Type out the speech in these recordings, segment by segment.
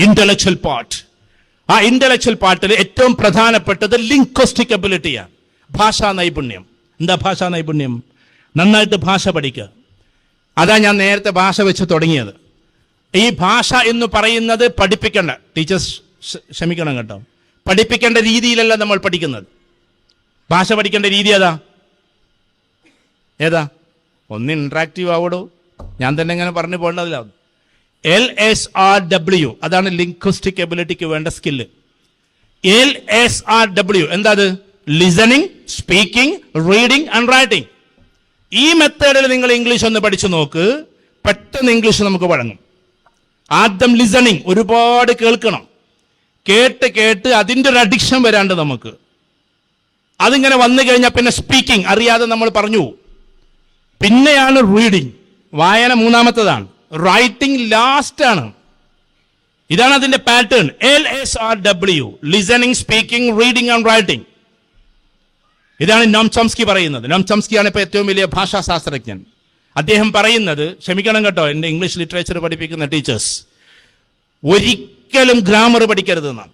Intellectual part. ആ intellectual പാർട്ടിൽ ഏറ്റവും പ്രധാനപ്പെട്ടത് ലിംഗ്വിസ്റ്റിക് എബിലിറ്റിയാണ്, ഭാഷാ നൈപുണ്യം. എന്താ ഭാഷാ നൈപുണ്യം? നന്നായിട്ട് ഭാഷ പഠിക്കുക. അതാ ഞാൻ നേരത്തെ ഭാഷ വെച്ച് തുടങ്ങിയത്. ഈ ഭാഷ എന്ന് പറയുന്നത് പഠിപ്പിക്കേണ്ട, ടീച്ചേഴ്സ് ക്ഷമിക്കണം കേട്ടോ, പഠിപ്പിക്കേണ്ട രീതിയിലല്ല നമ്മൾ പഠിക്കുന്നത്. ഭാഷ പഠിക്കേണ്ട രീതി ഏതാ? ഒന്ന് ഇന്ററാക്റ്റീവ് ആവടോ, ഞാൻ തന്നെ ഇങ്ങനെ പറഞ്ഞു പോകേണ്ടതില്ല. LSRW, അതാണ് ലിംഗ്വിസ്റ്റിക് എബിലിറ്റിക്ക് വേണ്ട സ്കില്ല്. LSRW എന്താ? അത് listening, speaking, reading and writing. ഈ മെത്തേഡിൽ നിങ്ങൾ ഇംഗ്ലീഷ് ഒന്ന് പഠിച്ചു നോക്ക്, പെട്ടെന്ന് ഇംഗ്ലീഷ് നമുക്ക് വഴങ്ങും. ആദ്യം ലിസണിങ്, ഒരുപാട് കേൾക്കണം. കേട്ട് കേട്ട് അതിൻ്റെ ഒരു അഡിക്ഷൻ വരാണ്ട് നമുക്ക്. അതിങ്ങനെ വന്നു കഴിഞ്ഞാൽ പിന്നെ സ്പീക്കിംഗ് അറിയാതെ നമ്മൾ പറഞ്ഞു. പിന്നെയാണ് റീഡിങ്, വായന മൂന്നാമത്തതാണ്. റൈറ്റിംഗ് ലാസ്റ്റ് ആണ്. ഇതാണ് അതിന്റെ pattern. LSRW, listening, speaking, reading and writing. ഇതാണ് നോം ചോംസ്കി പറയുന്നത്. നോം ചോംസ്കിയാണ് ഇപ്പോൾ ഏറ്റവും വലിയ ഭാഷാശാസ്ത്രജ്ഞൻ. അദ്ദേഹം പറയുന്നത്, ക്ഷമിക്കണം കേട്ടോ എൻ്റെ ഇംഗ്ലീഷ് ലിറ്ററേച്ചർ പഠിപ്പിക്കുന്ന ടീച്ചേഴ്സ്, ഒരിക്കലും ഗ്രാമർ പഠിക്കരുതെന്നാണ്.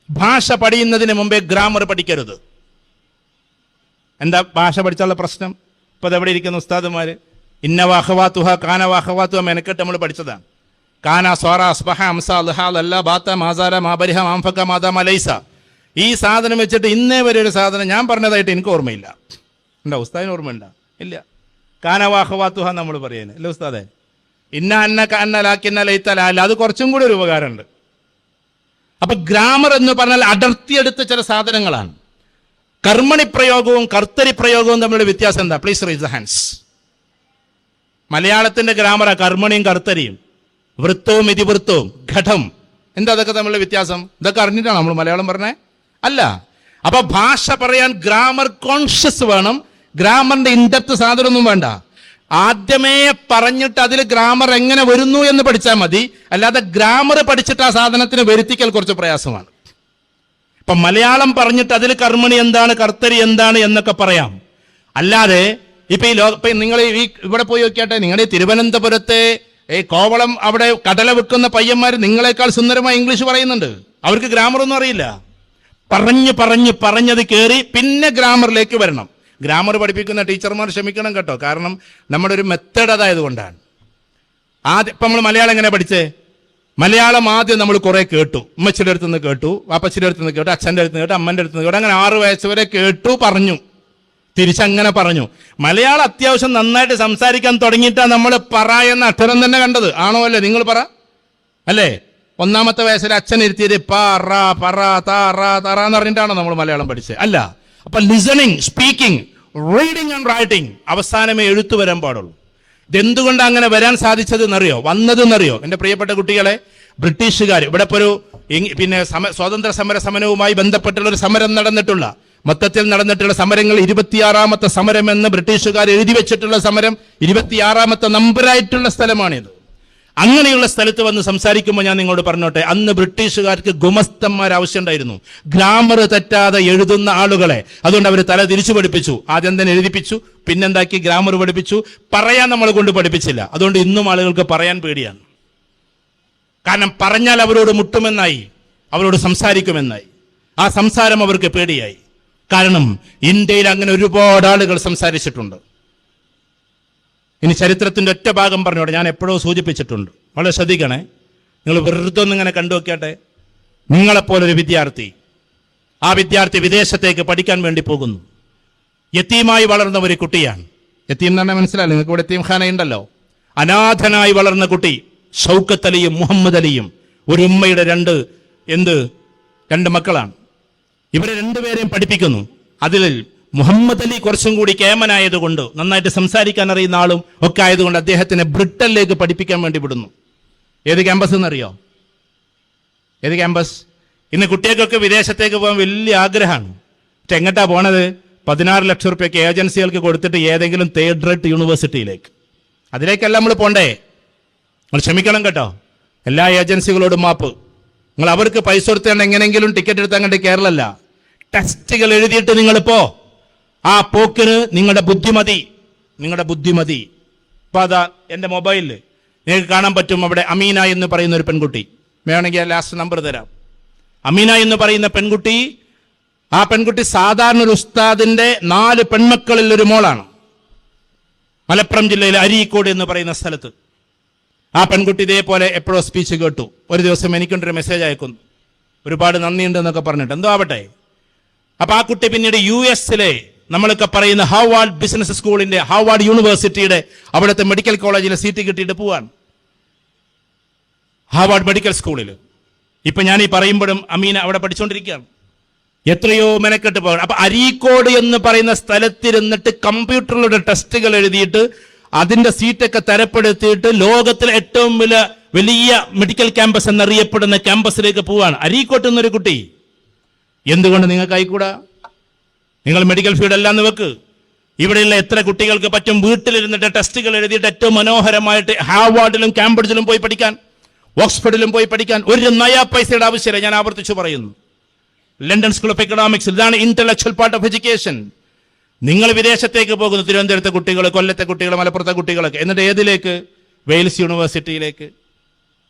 ഭാഷ പഠിക്കുന്നതിന് മുമ്പേ ഗ്രാമർ പഠിക്കരുത്. എന്താ ഭാഷ പഠിച്ചാലുള്ള പ്രശ്നം? ഇപ്പോൾ അതെവിടെ ഇരിക്കുന്ന ഉസ്താദുമാർ, ഇന്ന വാഹവാത്തുഹ കാന വാഹവാത്തുഹ മെനക്കെട്ട് നമ്മൾ പഠിച്ചതാണ്. കാന സ്വാറ അസ്ബഹ അംസ അൽഹ അല്ല ബാത്ത മാസാര മാബരിഹ മാംഫക മാദ മലൈസ. ഈ സാധനം വെച്ചിട്ട് ഇന്നേ വരെ ഒരു സാധനം ഞാൻ പറഞ്ഞതായിട്ട് എനിക്ക് ഓർമ്മയില്ല. ഉണ്ടോ ഉസ്താദിന് ഓർമ്മയുണ്ടോ? ഇല്ല. കാന വാഹവാത്തുഹ നമ്മൾ പറയുന്നത് അല്ലേ ഉസ്താദെ? ഇന്ന അന്ന കന്ന ലാക്കിന്ന ലൈത്ത ലാല, അത് കുറച്ചും കൂടി ഒരു ഉപകാരമുണ്ട്. അപ്പൊ ഗ്രാമർ എന്ന് പറഞ്ഞാൽ അടർത്തിയെടുത്ത ചില സാധനങ്ങളാണ്. കർമ്മണി പ്രയോഗവും കർത്തരി പ്രയോഗവും തമ്മിലുള്ള വ്യത്യാസം എന്താ? Please raise the hands. മലയാളത്തിന്റെ ഗ്രാമറാ കർമ്മണിയും കർത്തരിയും, വൃത്തവും ഇതിവൃത്തവും, ഘടം. എന്താ അതൊക്കെ തമ്മിലുള്ള വ്യത്യാസം? ഇതൊക്കെ അറിഞ്ഞിട്ടാണ് നമ്മൾ മലയാളം പറഞ്ഞേ? അല്ല. അപ്പൊ ഭാഷ പറയാൻ ഗ്രാമർ കോൺഷ്യസ് വേണം. ഗ്രാമറിന്റെ ഇൻഡെപ്ത് സാധനമൊന്നും വേണ്ട. ആദ്യമേ പറഞ്ഞിട്ട് അതിൽ ഗ്രാമർ എങ്ങനെ വരുന്നു എന്ന് പഠിച്ചാൽ മതി. അല്ലാതെ ഗ്രാമർ പഠിച്ചിട്ട് ആ സാധനത്തിന് വരുത്തിക്കൽ കുറച്ച് പ്രയാസമാണ്. ഇപ്പൊ മലയാളം പറഞ്ഞിട്ട് അതിൽ കർമ്മണി എന്താണ്, കർത്തരി എന്താണ് എന്നൊക്കെ പറയാം. അല്ലാതെ ഇപ്പൊ ഇപ്പൊ നിങ്ങൾ ഈ ഇവിടെ പോയി നോക്കിയാട്ടെ, നിങ്ങളുടെ തിരുവനന്തപുരത്തെ കോവളം അവിടെ കടല വെക്കുന്ന പയ്യന്മാർ നിങ്ങളെക്കാൾ സുന്ദരമായി ഇംഗ്ലീഷ് പറയുന്നുണ്ട്. അവർക്ക് ഗ്രാമർ ഒന്നും അറിയില്ല. പറഞ്ഞത് കയറി പിന്നെ ഗ്രാമറിലേക്ക് വരണം. ഗ്രാമർ പഠിപ്പിക്കുന്ന ടീച്ചർമാർ ക്ഷമിക്കണം കേട്ടോ, കാരണം നമ്മുടെ ഒരു മെത്തേഡ് അതായത് കൊണ്ടാണ്. ആദ്യം ഇപ്പം നമ്മൾ മലയാളം എങ്ങനെ പഠിച്ചേ? മലയാളം ആദ്യം നമ്മൾ കുറെ കേട്ടു. ഉമ്മച്ചിയുടെ അടുത്ത് നിന്ന് കേട്ടു, വാപ്പച്ചിയുടെ അടുത്ത് നിന്ന് കേട്ടു, അച്ഛൻ്റെ അടുത്ത് നിന്ന് കേട്ടു, അമ്മൻ്റെ അടുത്ത് നിന്ന് കേട്ടു. അങ്ങനെ 6 വയസ്സ് വരെ കേട്ടു, പറഞ്ഞു, തിരിച്ചങ്ങനെ പറഞ്ഞു. മലയാളം അത്യാവശ്യം നന്നായിട്ട് സംസാരിക്കാൻ തുടങ്ങിയിട്ടാണ് നമ്മൾ പറ എന്ന അക്ഷരം തന്നെ കണ്ടത്. ആണോ അല്ലേ? നിങ്ങൾ പറ അല്ലേ? 1-ാമത്തെ വയസ്സിൽ അച്ഛൻ ഇരുത്തിയത് പറ പറ തറ തറ എന്ന് പറഞ്ഞിട്ടാണോ നമ്മൾ മലയാളം പഠിച്ചത്? അല്ല. അപ്പൊ listening, speaking, reading and writing അവസാനമേ എഴുത്തു വരാൻ പാടുള്ളൂ. ഇതെന്തുകൊണ്ട് അങ്ങനെ വരാൻ സാധിച്ചതെന്നറിയോ? വന്നതെന്നറിയോ? എൻ്റെ പ്രിയപ്പെട്ട കുട്ടികളെ, ബ്രിട്ടീഷുകാർ ഇവിടെ ഇപ്പോൾ ഒരു പിന്നെ സ്വാതന്ത്ര്യ സമരവുമായി ബന്ധപ്പെട്ടുള്ള ഒരു സമരം നടന്നിട്ടുള്ള, മൊത്തത്തിൽ നടന്നിട്ടുള്ള സമരങ്ങൾ 26-ാമത്തെ സമരം എന്ന് ബ്രിട്ടീഷുകാർ എഴുതി വെച്ചിട്ടുള്ള സമരം 26-ാമത്തെ നമ്പറായിട്ടുള്ള സ്ഥലമാണിത്. അങ്ങനെയുള്ള സ്ഥലത്ത് വന്ന് സംസാരിക്കുമ്പോൾ ഞാൻ നിങ്ങളോട് പറഞ്ഞോട്ടെ, അന്ന് ബ്രിട്ടീഷുകാർക്ക് ഗുമസ്തന്മാർ ആവശ്യമുണ്ടായിരുന്നു, ഗ്രാമർ തെറ്റാതെ എഴുതുന്ന ആളുകളെ. അതുകൊണ്ട് അവർ തല തിരിച്ചു പഠിപ്പിച്ചു. ആദ്യം തന്നെ എഴുതിപ്പിച്ചു, പിന്നെന്താക്കി? ഗ്രാമർ പഠിപ്പിച്ചു. പറയാൻ നമ്മളെ കൊണ്ട് പഠിപ്പിച്ചില്ല. അതുകൊണ്ട് ഇന്നും ആളുകൾക്ക് പറയാൻ പേടിയാണ്. കാരണം പറഞ്ഞാൽ അവരോട് മുട്ടുമെന്നായി, അവരോട് സംസാരിക്കുമെന്നായി. ആ സംസാരം അവർക്ക് പേടിയായി. കാരണം ഇന്ത്യയിൽ അങ്ങനെ ഒരുപാട് ആളുകൾ സംസാരിച്ചിട്ടുണ്ട്. ഇനി ചരിത്രത്തിന്റെ ഒറ്റ ഭാഗം പറഞ്ഞോട്ടെ, ഞാൻ എപ്പോഴോ സൂചിപ്പിച്ചിട്ടുണ്ട്, വളരെ ശ്രദ്ധിക്കണേ. നിങ്ങൾ വെറുതെ ഒന്നിങ്ങനെ കണ്ടു നോക്കിയാട്ടെ. നിങ്ങളെപ്പോലൊരു വിദ്യാർത്ഥി, ആ വിദ്യാർത്ഥി വിദേശത്തേക്ക് പഠിക്കാൻ വേണ്ടി പോകുന്നു. യത്തീമായി വളർന്ന ഒരു കുട്ടിയാണ്. യത്തീം എന്ന് പറഞ്ഞാൽ മനസ്സിലായില്ല നിങ്ങൾക്ക്? ഇവിടെ യത്തീംഖാന ഉണ്ടല്ലോ. അനാഥനായി വളർന്ന കുട്ടി, ഷൗക്കത്ത് അലിയും മുഹമ്മദ് അലിയും. ഒരു ഉമ്മയുടെ രണ്ട് മക്കളാണ്. ഇവരെ രണ്ടുപേരെയും പഠിപ്പിക്കുന്നു. അതിൽ മുഹമ്മദ് അലി കുറച്ചും കൂടി കേമനായതുകൊണ്ട്, നന്നായിട്ട് സംസാരിക്കാൻ അറിയുന്ന ആളും ഒക്കെ ആയതുകൊണ്ട് അദ്ദേഹത്തിനെ ബ്രിട്ടനിലേക്ക് പഠിപ്പിക്കാൻ വേണ്ടി വിടുന്നു. ഏത് ക്യാമ്പസ് എന്നറിയോ? ഏത് ക്യാമ്പസ്? ഇന്ന് കുട്ടികൾക്കൊക്കെ വിദേശത്തേക്ക് പോകാൻ വലിയ ആഗ്രഹമാണ്. പക്ഷെ എങ്ങോട്ടാ പോണത്? 16 ലക്ഷം റുപ്യക്ക് ഏജൻസികൾക്ക് കൊടുത്തിട്ട് ഏതെങ്കിലും തേർഡ് റേറ്റ് യൂണിവേഴ്സിറ്റിയിലേക്ക്. അതിലേക്കല്ല നമ്മൾ പോണ്ടേ. നിങ്ങൾ ക്ഷമിക്കണം കേട്ടോ. എല്ലാ ഏജൻസികളോടും മാപ്പ്. നിങ്ങൾ അവർക്ക് പൈസ കൊടുത്തേണ്ട എങ്ങനെയെങ്കിലും ടിക്കറ്റ് എടുത്താൽ കണ്ട് കേരളമല്ല. ടെസ്റ്റുകൾ എഴുതിയിട്ട് നിങ്ങളിപ്പോ ആ പോക്കിന് നിങ്ങളുടെ ബുദ്ധിമതി. ഇപ്പൊ അതാ എൻ്റെ മൊബൈലിൽ നിങ്ങൾക്ക് കാണാൻ പറ്റും, അവിടെ അമീന എന്ന് പറയുന്ന ഒരു പെൺകുട്ടി, വേണമെങ്കിൽ ലാസ്റ്റ് നമ്പർ തരാം. അമീന എന്ന് പറയുന്ന പെൺകുട്ടി, ആ പെൺകുട്ടി സാധാരണ ഒരു ഉസ്താദിന്റെ 4 പെൺമക്കളിൽ ഒരു മോളാണ്. മലപ്പുറം ജില്ലയിലെ അരീക്കോട് എന്ന് പറയുന്ന സ്ഥലത്ത്. ആ പെൺകുട്ടി ഇതേപോലെ എപ്പോഴോ സ്പീച്ച് കേട്ടു. ഒരു ദിവസം എനിക്കൊണ്ടൊരു മെസ്സേജ് അയക്കുന്നു, ഒരുപാട് നന്ദിയുണ്ട് എന്നൊക്കെ പറഞ്ഞിട്ട്. എന്തോ ആവട്ടെ. അപ്പൊ ആ കുട്ടി പിന്നീട് US-ലെ നമ്മളൊക്കെ പറയുന്ന ഹാർവാർഡ് ബിസിനസ് സ്കൂളിന്റെ, ഹാർവാർഡ് യൂണിവേഴ്സിറ്റിയുടെ അവിടുത്തെ മെഡിക്കൽ കോളേജിലെ സീറ്റ് കിട്ടിയിട്ട് പോവാണ്, ഹാർവാർഡ് മെഡിക്കൽ സ്കൂളിൽ. ഇപ്പൊ ഞാൻ ഈ പറയുമ്പോഴും അമീന അവിടെ പഠിച്ചുകൊണ്ടിരിക്കുകയാണ്. എത്രയോ മെനക്കെട്ട് പോകണം. അപ്പൊ അരീക്കോട് എന്ന് പറയുന്ന സ്ഥലത്തിരുന്നിട്ട് കമ്പ്യൂട്ടറിലൂടെ ടെസ്റ്റുകൾ എഴുതിയിട്ട് അതിന്റെ സീറ്റൊക്കെ തരപ്പെടുത്തിയിട്ട് ലോകത്തിലെ ഏറ്റവും വലിയ മെഡിക്കൽ ക്യാമ്പസ് എന്നറിയപ്പെടുന്ന ക്യാമ്പസിലേക്ക് പോവാണ് അരീക്കോട്ട് എന്നൊരു കുട്ടി. എന്തുകൊണ്ട് നിങ്ങൾക്ക് ആയിക്കൂടാ? നിങ്ങൾ മെഡിക്കൽ ഫീൽഡ് എല്ലാം വെക്ക്. ഇവിടെയുള്ള എത്ര കുട്ടികൾക്ക് പറ്റും വീട്ടിലിരുന്നിട്ട് ടെസ്റ്റുകൾ എഴുതിയിട്ട് ഏറ്റവും മനോഹരമായിട്ട് ഹാർവാർഡിലും കാംബ്രിഡ്ജിലും പോയി പഠിക്കാൻ, ഓക്സ്ഫോർഡിലും പോയി പഠിക്കാൻ ഒരു നയാ പൈസയുടെ ആവശ്യമില്ല. ഞാൻ ആവർത്തിച്ചു പറയുന്നു, ലണ്ടൻ സ്കൂൾ ഓഫ് എക്കണോമിക്സ്, ഇതാണ് ഇന്റലക്ച്വൽ പാർട്ട് ഓഫ് എഡ്യൂക്കേഷൻ. നിങ്ങൾ വിദേശത്തേക്ക് പോകുന്നു, തിരുവനന്തപുരത്തെ കുട്ടികൾ, കൊല്ലത്തെ കുട്ടികൾ, മലപ്പുറത്തെ കുട്ടികളൊക്കെ. എന്നിട്ട് ഏതിലേക്ക്? വെയിൽസ് യൂണിവേഴ്സിറ്റിയിലേക്ക്.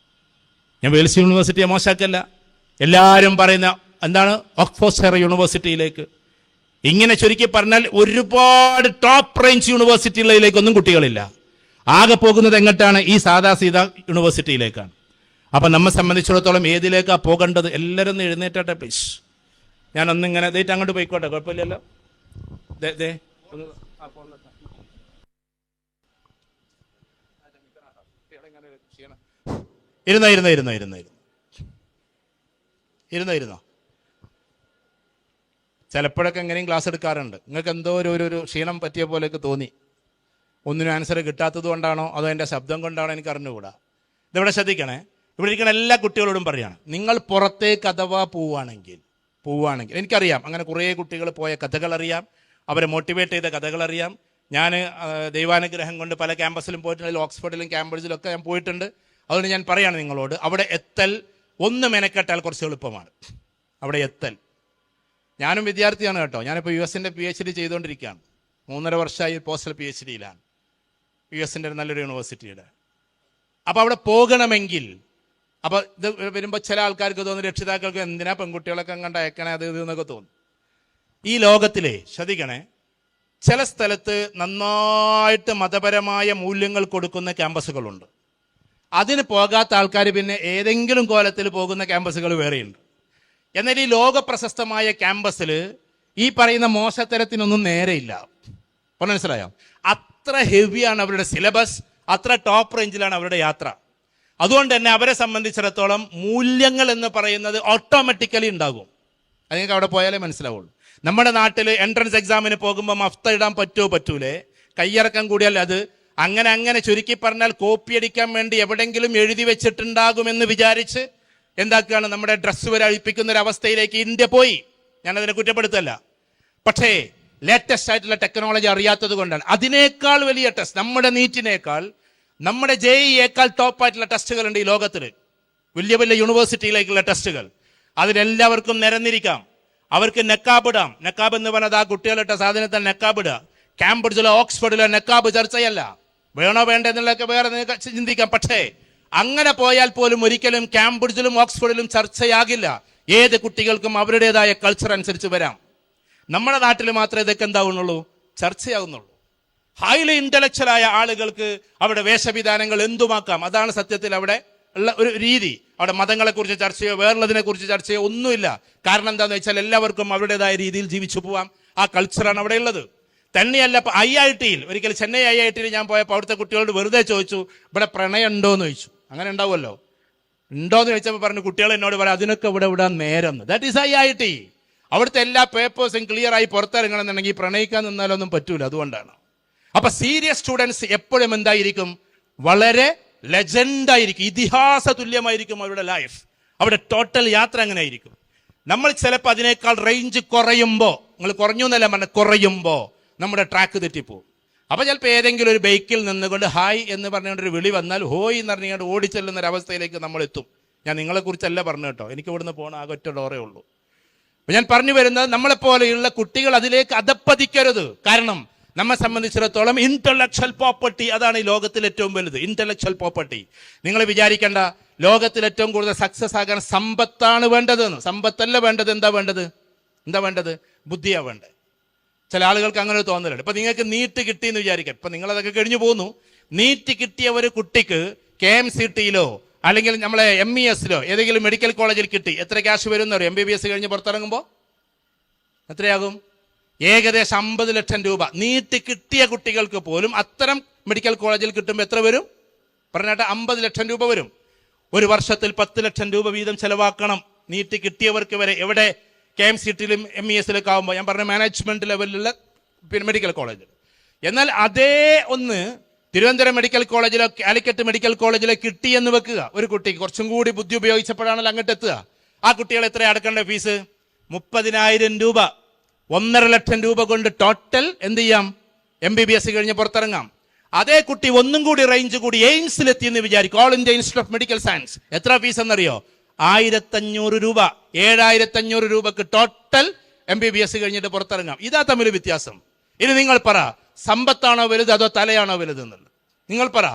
ഞാൻ വെയിൽസ് യൂണിവേഴ്സിറ്റിയെ മോശമാക്കല്ല, എല്ലാവരും പറയുന്ന എന്താണ് ഓക്സ്ഫോർഡ്ഷയർ യൂണിവേഴ്സിറ്റിയിലേക്ക്. ഇങ്ങനെ ചുരുക്കി പറഞ്ഞാൽ ഒരുപാട് ടോപ്പ് റേഞ്ച് യൂണിവേഴ്സിറ്റികളിലേക്കൊന്നും കുട്ടികളില്ല. ആകെ പോകുന്നത് എങ്ങോട്ടാണ്? ഈ സാദാ സീതാ യൂണിവേഴ്സിറ്റിയിലേക്കാണ്. അപ്പൊ നമ്മെ സംബന്ധിച്ചിടത്തോളം ഏതിലേക്കാണ് പോകേണ്ടത്? എല്ലാവരും എഴുന്നേറ്റാട്ടെ പ്ലീസ്. ഞാനൊന്നിങ്ങനെ ദൈറ്റ് അങ്ങോട്ട് പോയിക്കോട്ടെ, കുഴപ്പമില്ലല്ലോ. ഇരുന്നോ ചിലപ്പോഴൊക്കെ എങ്ങനെയും ക്ലാസ് എടുക്കാറുണ്ട്. നിങ്ങൾക്ക് എന്തോ ഒരു ക്ഷീണം പറ്റിയ പോലെയൊക്കെ തോന്നി. ഒന്നിനും ആൻസർ കിട്ടാത്തത് കൊണ്ടാണോ അതോ എൻ്റെ ശബ്ദം കൊണ്ടാണോ എനിക്ക് അറിഞ്ഞുകൂടാ. ഇതവിടെ ശ്രദ്ധിക്കണേ. ഇവിടെ ഇരിക്കുന്ന എല്ലാ കുട്ടികളോടും പറയുകയാണ്, നിങ്ങൾ പുറത്തേക്ക് അഥവാ പോവുകയാണെങ്കിൽ എനിക്കറിയാം അങ്ങനെ കുറേ കുട്ടികൾ പോയ കഥകൾ അറിയാം, അവരെ മോട്ടിവേറ്റ് ചെയ്ത കഥകൾ അറിയാം. ഞാൻ ദൈവാനുഗ്രഹം കൊണ്ട് പല ക്യാമ്പസിലും പോയിട്ടുണ്ട്, ഓക്സ്ഫോർഡിലും കാംബ്രിഡ്ജിലും ഒക്കെ ഞാൻ പോയിട്ടുണ്ട്. അതുകൊണ്ട് ഞാൻ പറയാണ് നിങ്ങളോട്, അവിടെ എത്തൽ ഒന്ന് മെനക്കെട്ടാൽ കുറച്ച് എളുപ്പമാണ്. അവിടെ എത്തൽ. ഞാനും വിദ്യാർത്ഥിയാണ് കേട്ടോ. ഞാനിപ്പോൾ US-ൻ്റെ PhD ചെയ്തുകൊണ്ടിരിക്കുകയാണ്. 3.5 വർഷമായി പോസ്റ്റൽ PhD-യിലാണ്, US-ൻ്റെ നല്ലൊരു യൂണിവേഴ്സിറ്റിയുടെ. അപ്പോൾ അവിടെ പോകണമെങ്കിൽ, അപ്പോൾ ഇത് വരുമ്പോൾ ചില ആൾക്കാർക്ക് തോന്നും, രക്ഷിതാക്കൾക്ക് എന്തിനാ പെൺകുട്ടികളൊക്കെ കണ്ട് അയക്കണേ അത് ഇത് എന്നൊക്കെ തോന്നും. ഈ ലോകത്തിലെ ശ്രദ്ധിക്കണേ, ചില സ്ഥലത്ത് നന്നായിട്ട് മതപരമായ മൂല്യങ്ങൾ കൊടുക്കുന്ന ക്യാമ്പസുകളുണ്ട്. അതിന് പോകാത്ത ആൾക്കാർ പിന്നെ ഏതെങ്കിലും കോലത്തിൽ പോകുന്ന ക്യാമ്പസുകൾ വേറെയുണ്ട്. എന്നാൽ ഈ ലോക പ്രശസ്തമായ ക്യാമ്പസിൽ ഈ പറയുന്ന മോശത്തരത്തിനൊന്നും നേരെയില്ല. മനസ്സിലായോ? അത്ര ഹെവിയാണ് അവരുടെ സിലബസ്, അത്ര ടോപ്പ് റേഞ്ചിലാണ് അവരുടെ യാത്ര. അതുകൊണ്ട് തന്നെ അവരെ സംബന്ധിച്ചിടത്തോളം മൂല്യങ്ങൾ എന്ന് പറയുന്നത് ഓട്ടോമാറ്റിക്കലി ഉണ്ടാകും. അത് നിങ്ങൾക്ക് അവിടെ പോയാലേ മനസ്സിലാവുള്ളൂ. നമ്മുടെ നാട്ടിൽ എൻട്രൻസ് എക്സാമിന് പോകുമ്പോൾ മഫ്ത ഇടാൻ പറ്റൂലേ? കയ്യിറക്കം കൂടിയാൽ അത് അങ്ങനെ ചുരുക്കി പറഞ്ഞാൽ കോപ്പി അടിക്കാൻ വേണ്ടി എവിടെങ്കിലും എഴുതി വെച്ചിട്ടുണ്ടാകുമെന്ന് വിചാരിച്ച് എന്താക്കുകയാണ്, നമ്മുടെ ഡ്രസ്സ് വരെ അഴിപ്പിക്കുന്ന ഒരു അവസ്ഥയിലേക്ക് ഇന്ത്യ പോയി. ഞാനതിനെ കുറ്റപ്പെടുത്തല്ല. പക്ഷേ ലേറ്റസ്റ്റ് ആയിട്ടുള്ള ടെക്നോളജി അറിയാത്തത് കൊണ്ടാണ്. അതിനേക്കാൾ വലിയ ടെസ്റ്റ്, നമ്മുടെ നീറ്റിനേക്കാൾ, നമ്മുടെ JEE-യേക്കാൾ ടോപ്പായിട്ടുള്ള ടെസ്റ്റുകളുണ്ട് ഈ ലോകത്തിൽ. വലിയ വലിയ യൂണിവേഴ്സിറ്റിയിലേക്കുള്ള ടെസ്റ്റുകൾ. അതിലെല്ലാവർക്കും നിരന്നിരിക്കാം. അവർക്ക് നെക്കാബ് ഇടാം. നെക്കാബ് എന്ന് പറഞ്ഞത് ആ കുട്ടികളിട്ട സാധനത്തിൽ നെക്കാബ് ഇടുക. കാംബ്രിഡ്ജിലോ ഓക്സ്ഫോർഡിലോ നെക്കാബ് ചർച്ചയല്ല. വേണോ വേണ്ട എന്നുള്ളതൊക്കെ വേറെ നിങ്ങൾക്ക് ചിന്തിക്കാം. പക്ഷേ അങ്ങനെ പോയാൽ പോലും ഒരിക്കലും കാംബ്രിഡ്ജിലും ഓക്സ്ഫോർഡിലും ചർച്ചയാകില്ല. ഏത് കുട്ടികൾക്കും അവരുടേതായ കൾച്ചർ അനുസരിച്ച് വരാം. നമ്മുടെ നാട്ടിൽ മാത്രമേ ഇതൊക്കെ എന്താവുന്നുള്ളൂ, ചർച്ചയാകുന്നുള്ളൂ. ഹൈലി ഇന്റലക്ച്വലായ ആളുകൾക്ക് അവിടെ വേഷവിധാനങ്ങൾ എന്തുമാക്കാം. അതാണ് സത്യത്തിൽ അവിടെ ഉള്ള ഒരു രീതി. അവിടെ മതങ്ങളെക്കുറിച്ച് ചർച്ചയോ വേറുള്ളതിനെ കുറിച്ച് ചർച്ചയോ ഒന്നുമില്ല. കാരണം എന്താണെന്ന് വെച്ചാൽ എല്ലാവർക്കും അവരുടേതായ രീതിയിൽ ജീവിച്ചു പോവാം. ആ കൾച്ചറാണ് അവിടെ ഉള്ളത്. തന്നെയല്ല, ഇപ്പം IIT-യിൽ ഒരിക്കൽ ചെന്നൈ IIT-യിൽ ഞാൻ പോയപ്പോൾ അവിടുത്തെ കുട്ടികളോട് വെറുതെ ചോദിച്ചു, ഇവിടെ പ്രണയം ഉണ്ടോയെന്ന് ചോദിച്ചു. അങ്ങനെ ഉണ്ടാവുമല്ലോ. ഉണ്ടോയെന്ന് ചോദിച്ചപ്പോൾ പറഞ്ഞു, കുട്ടികൾ എന്നോട് പറയാം അതിനൊക്കെ ഇവിടെ വിടാൻ നേരം. That is IIT. അവിടുത്തെ എല്ലാ പേപ്പേഴ്സും ക്ലിയർ ആയി പുറത്തിറങ്ങണമെന്നുണ്ടെങ്കിൽ പ്രണയിക്കാൻ നിന്നാലൊന്നും പറ്റൂല. അതുകൊണ്ടാണ്. അപ്പൊ സീരിയസ് സ്റ്റുഡൻസ് എപ്പോഴും എന്തായിരിക്കും, വളരെ ലെജൻഡായിരിക്കും, ഇതിഹാസ തുല്യമായിരിക്കും അവരുടെ ലൈഫ്. അവിടെ ടോട്ടൽ യാത്ര അങ്ങനെ ആയിരിക്കും. നമ്മൾ ചിലപ്പോൾ അതിനേക്കാൾ റേഞ്ച് കുറയുമ്പോൾ, നിങ്ങൾ കുറഞ്ഞു എന്നല്ല പറഞ്ഞ, കുറയുമ്പോൾ നമ്മുടെ ട്രാക്ക് തെറ്റിപ്പോവും. അപ്പോൾ ചിലപ്പോൾ ഏതെങ്കിലും ഒരു ബൈക്കിൽ നിന്നുകൊണ്ട് ഹായ് എന്ന് പറഞ്ഞുകൊണ്ടൊരു വിളി വന്നാൽ ഹോയ് എന്ന് പറഞ്ഞുകൊണ്ട് ഓടിച്ചെല്ലുന്ന ഒരു അവസ്ഥയിലേക്ക് നമ്മൾ എത്തും. ഞാൻ നിങ്ങളെക്കുറിച്ചല്ല പറഞ്ഞു കേട്ടോ, എനിക്ക് ഇവിടുന്ന് പോകണ ആകെ ഒറ്റ ഡോറേ ഉള്ളൂ. അപ്പം ഞാൻ പറഞ്ഞു വരുന്നത്, നമ്മളെപ്പോലെയുള്ള കുട്ടികൾ അതിലേക്ക് അധപ്പതിക്കരുത്. കാരണം നമ്മെ സംബന്ധിച്ചിടത്തോളം ഇന്റലക്ച്വൽ പ്രോപ്പർട്ടി, അതാണ് ഈ ലോകത്തിൽ ഏറ്റവും വലുത്. Intellectual property. നിങ്ങൾ വിചാരിക്കേണ്ട ലോകത്തിൽ ഏറ്റവും കൂടുതൽ സക്സസ് ആകാൻ സമ്പത്താണ് വേണ്ടത്. സമ്പത്തല്ല വേണ്ടത്. എന്താ വേണ്ടത്? ബുദ്ധിയാ വേണ്ടത്. ചില ആളുകൾക്ക് അങ്ങനെ തോന്നലുണ്ട്. ഇപ്പൊ നിങ്ങൾക്ക് നീറ്റ് കിട്ടിയെന്ന് വിചാരിക്കാം. ഇപ്പൊ നിങ്ങളതൊക്കെ കഴിഞ്ഞു പോകുന്നു. നീറ്റ് കിട്ടിയ ഒരു കുട്ടിക്ക് KMCTയിലോ അല്ലെങ്കിൽ നമ്മളെ MESലോ ഏതെങ്കിലും മെഡിക്കൽ കോളേജിൽ കിട്ടി, എത്ര ക്യാഷ് വരും എന്നറിയോ? MBBS കഴിഞ്ഞ് പുറത്തിറങ്ങുമ്പോൾ എത്രയാകും? ഏകദേശം 50 ലക്ഷം രൂപ. നീറ്റ് കിട്ടിയ കുട്ടികൾക്ക് പോലും അത്തരം മെഡിക്കൽ കോളേജിൽ കിട്ടുമ്പോൾ എത്ര വരും? പറഞ്ഞാട്ടെ, 50 ലക്ഷം രൂപ വരും. ഒരു വർഷത്തിൽ 10 ലക്ഷം രൂപ വീതം ചെലവാക്കണം നീറ്റ് കിട്ടിയവർക്ക് വരെ. എവിടെ? KMCTയിലും MESലൊക്കെ ആകുമ്പോൾ ഞാൻ പറഞ്ഞ മാനേജ്മെന്റ് ലെവലിലുള്ള മെഡിക്കൽ കോളേജിൽ. എന്നാൽ അതേ ഒന്ന് തിരുവനന്തപുരം മെഡിക്കൽ കോളേജിലോ കാലിക്കറ്റ് മെഡിക്കൽ കോളേജിലോ കിട്ടിയെന്ന് വെക്കുക. ഒരു കുട്ടിക്ക് കുറച്ചും കൂടി ബുദ്ധി ഉപയോഗിച്ചപ്പോഴാണല്ലോ അങ്ങോട്ട് എത്തുക. ആ കുട്ടികൾ എത്ര അടക്കേണ്ട ഫീസ്? 30,000 രൂപ. 1.5 ലക്ഷം രൂപ കൊണ്ട് ടോട്ടൽ എന്ത് ചെയ്യാം? MBBS കഴിഞ്ഞ് പുറത്തിറങ്ങാം. അതേ കുട്ടി ഒന്നും കൂടി റേഞ്ച് കൂടി എയിംസിലെത്തിയെന്ന് വിചാരിക്കും. All India institute of medical science. എത്ര ഫീസ് എന്നറിയോ? 1,500 രൂപ. 7,500 രൂപക്ക് ടോട്ടൽ MBBS കഴിഞ്ഞിട്ട് പുറത്തിറങ്ങാം. ഇതാ തമ്മിൽ വ്യത്യാസം. ഇനി നിങ്ങൾ പറ, സമ്പത്താണോ വലുത് അതോ തലയാണോ വലുത് എന്നുള്ളത്? നിങ്ങൾ പറ.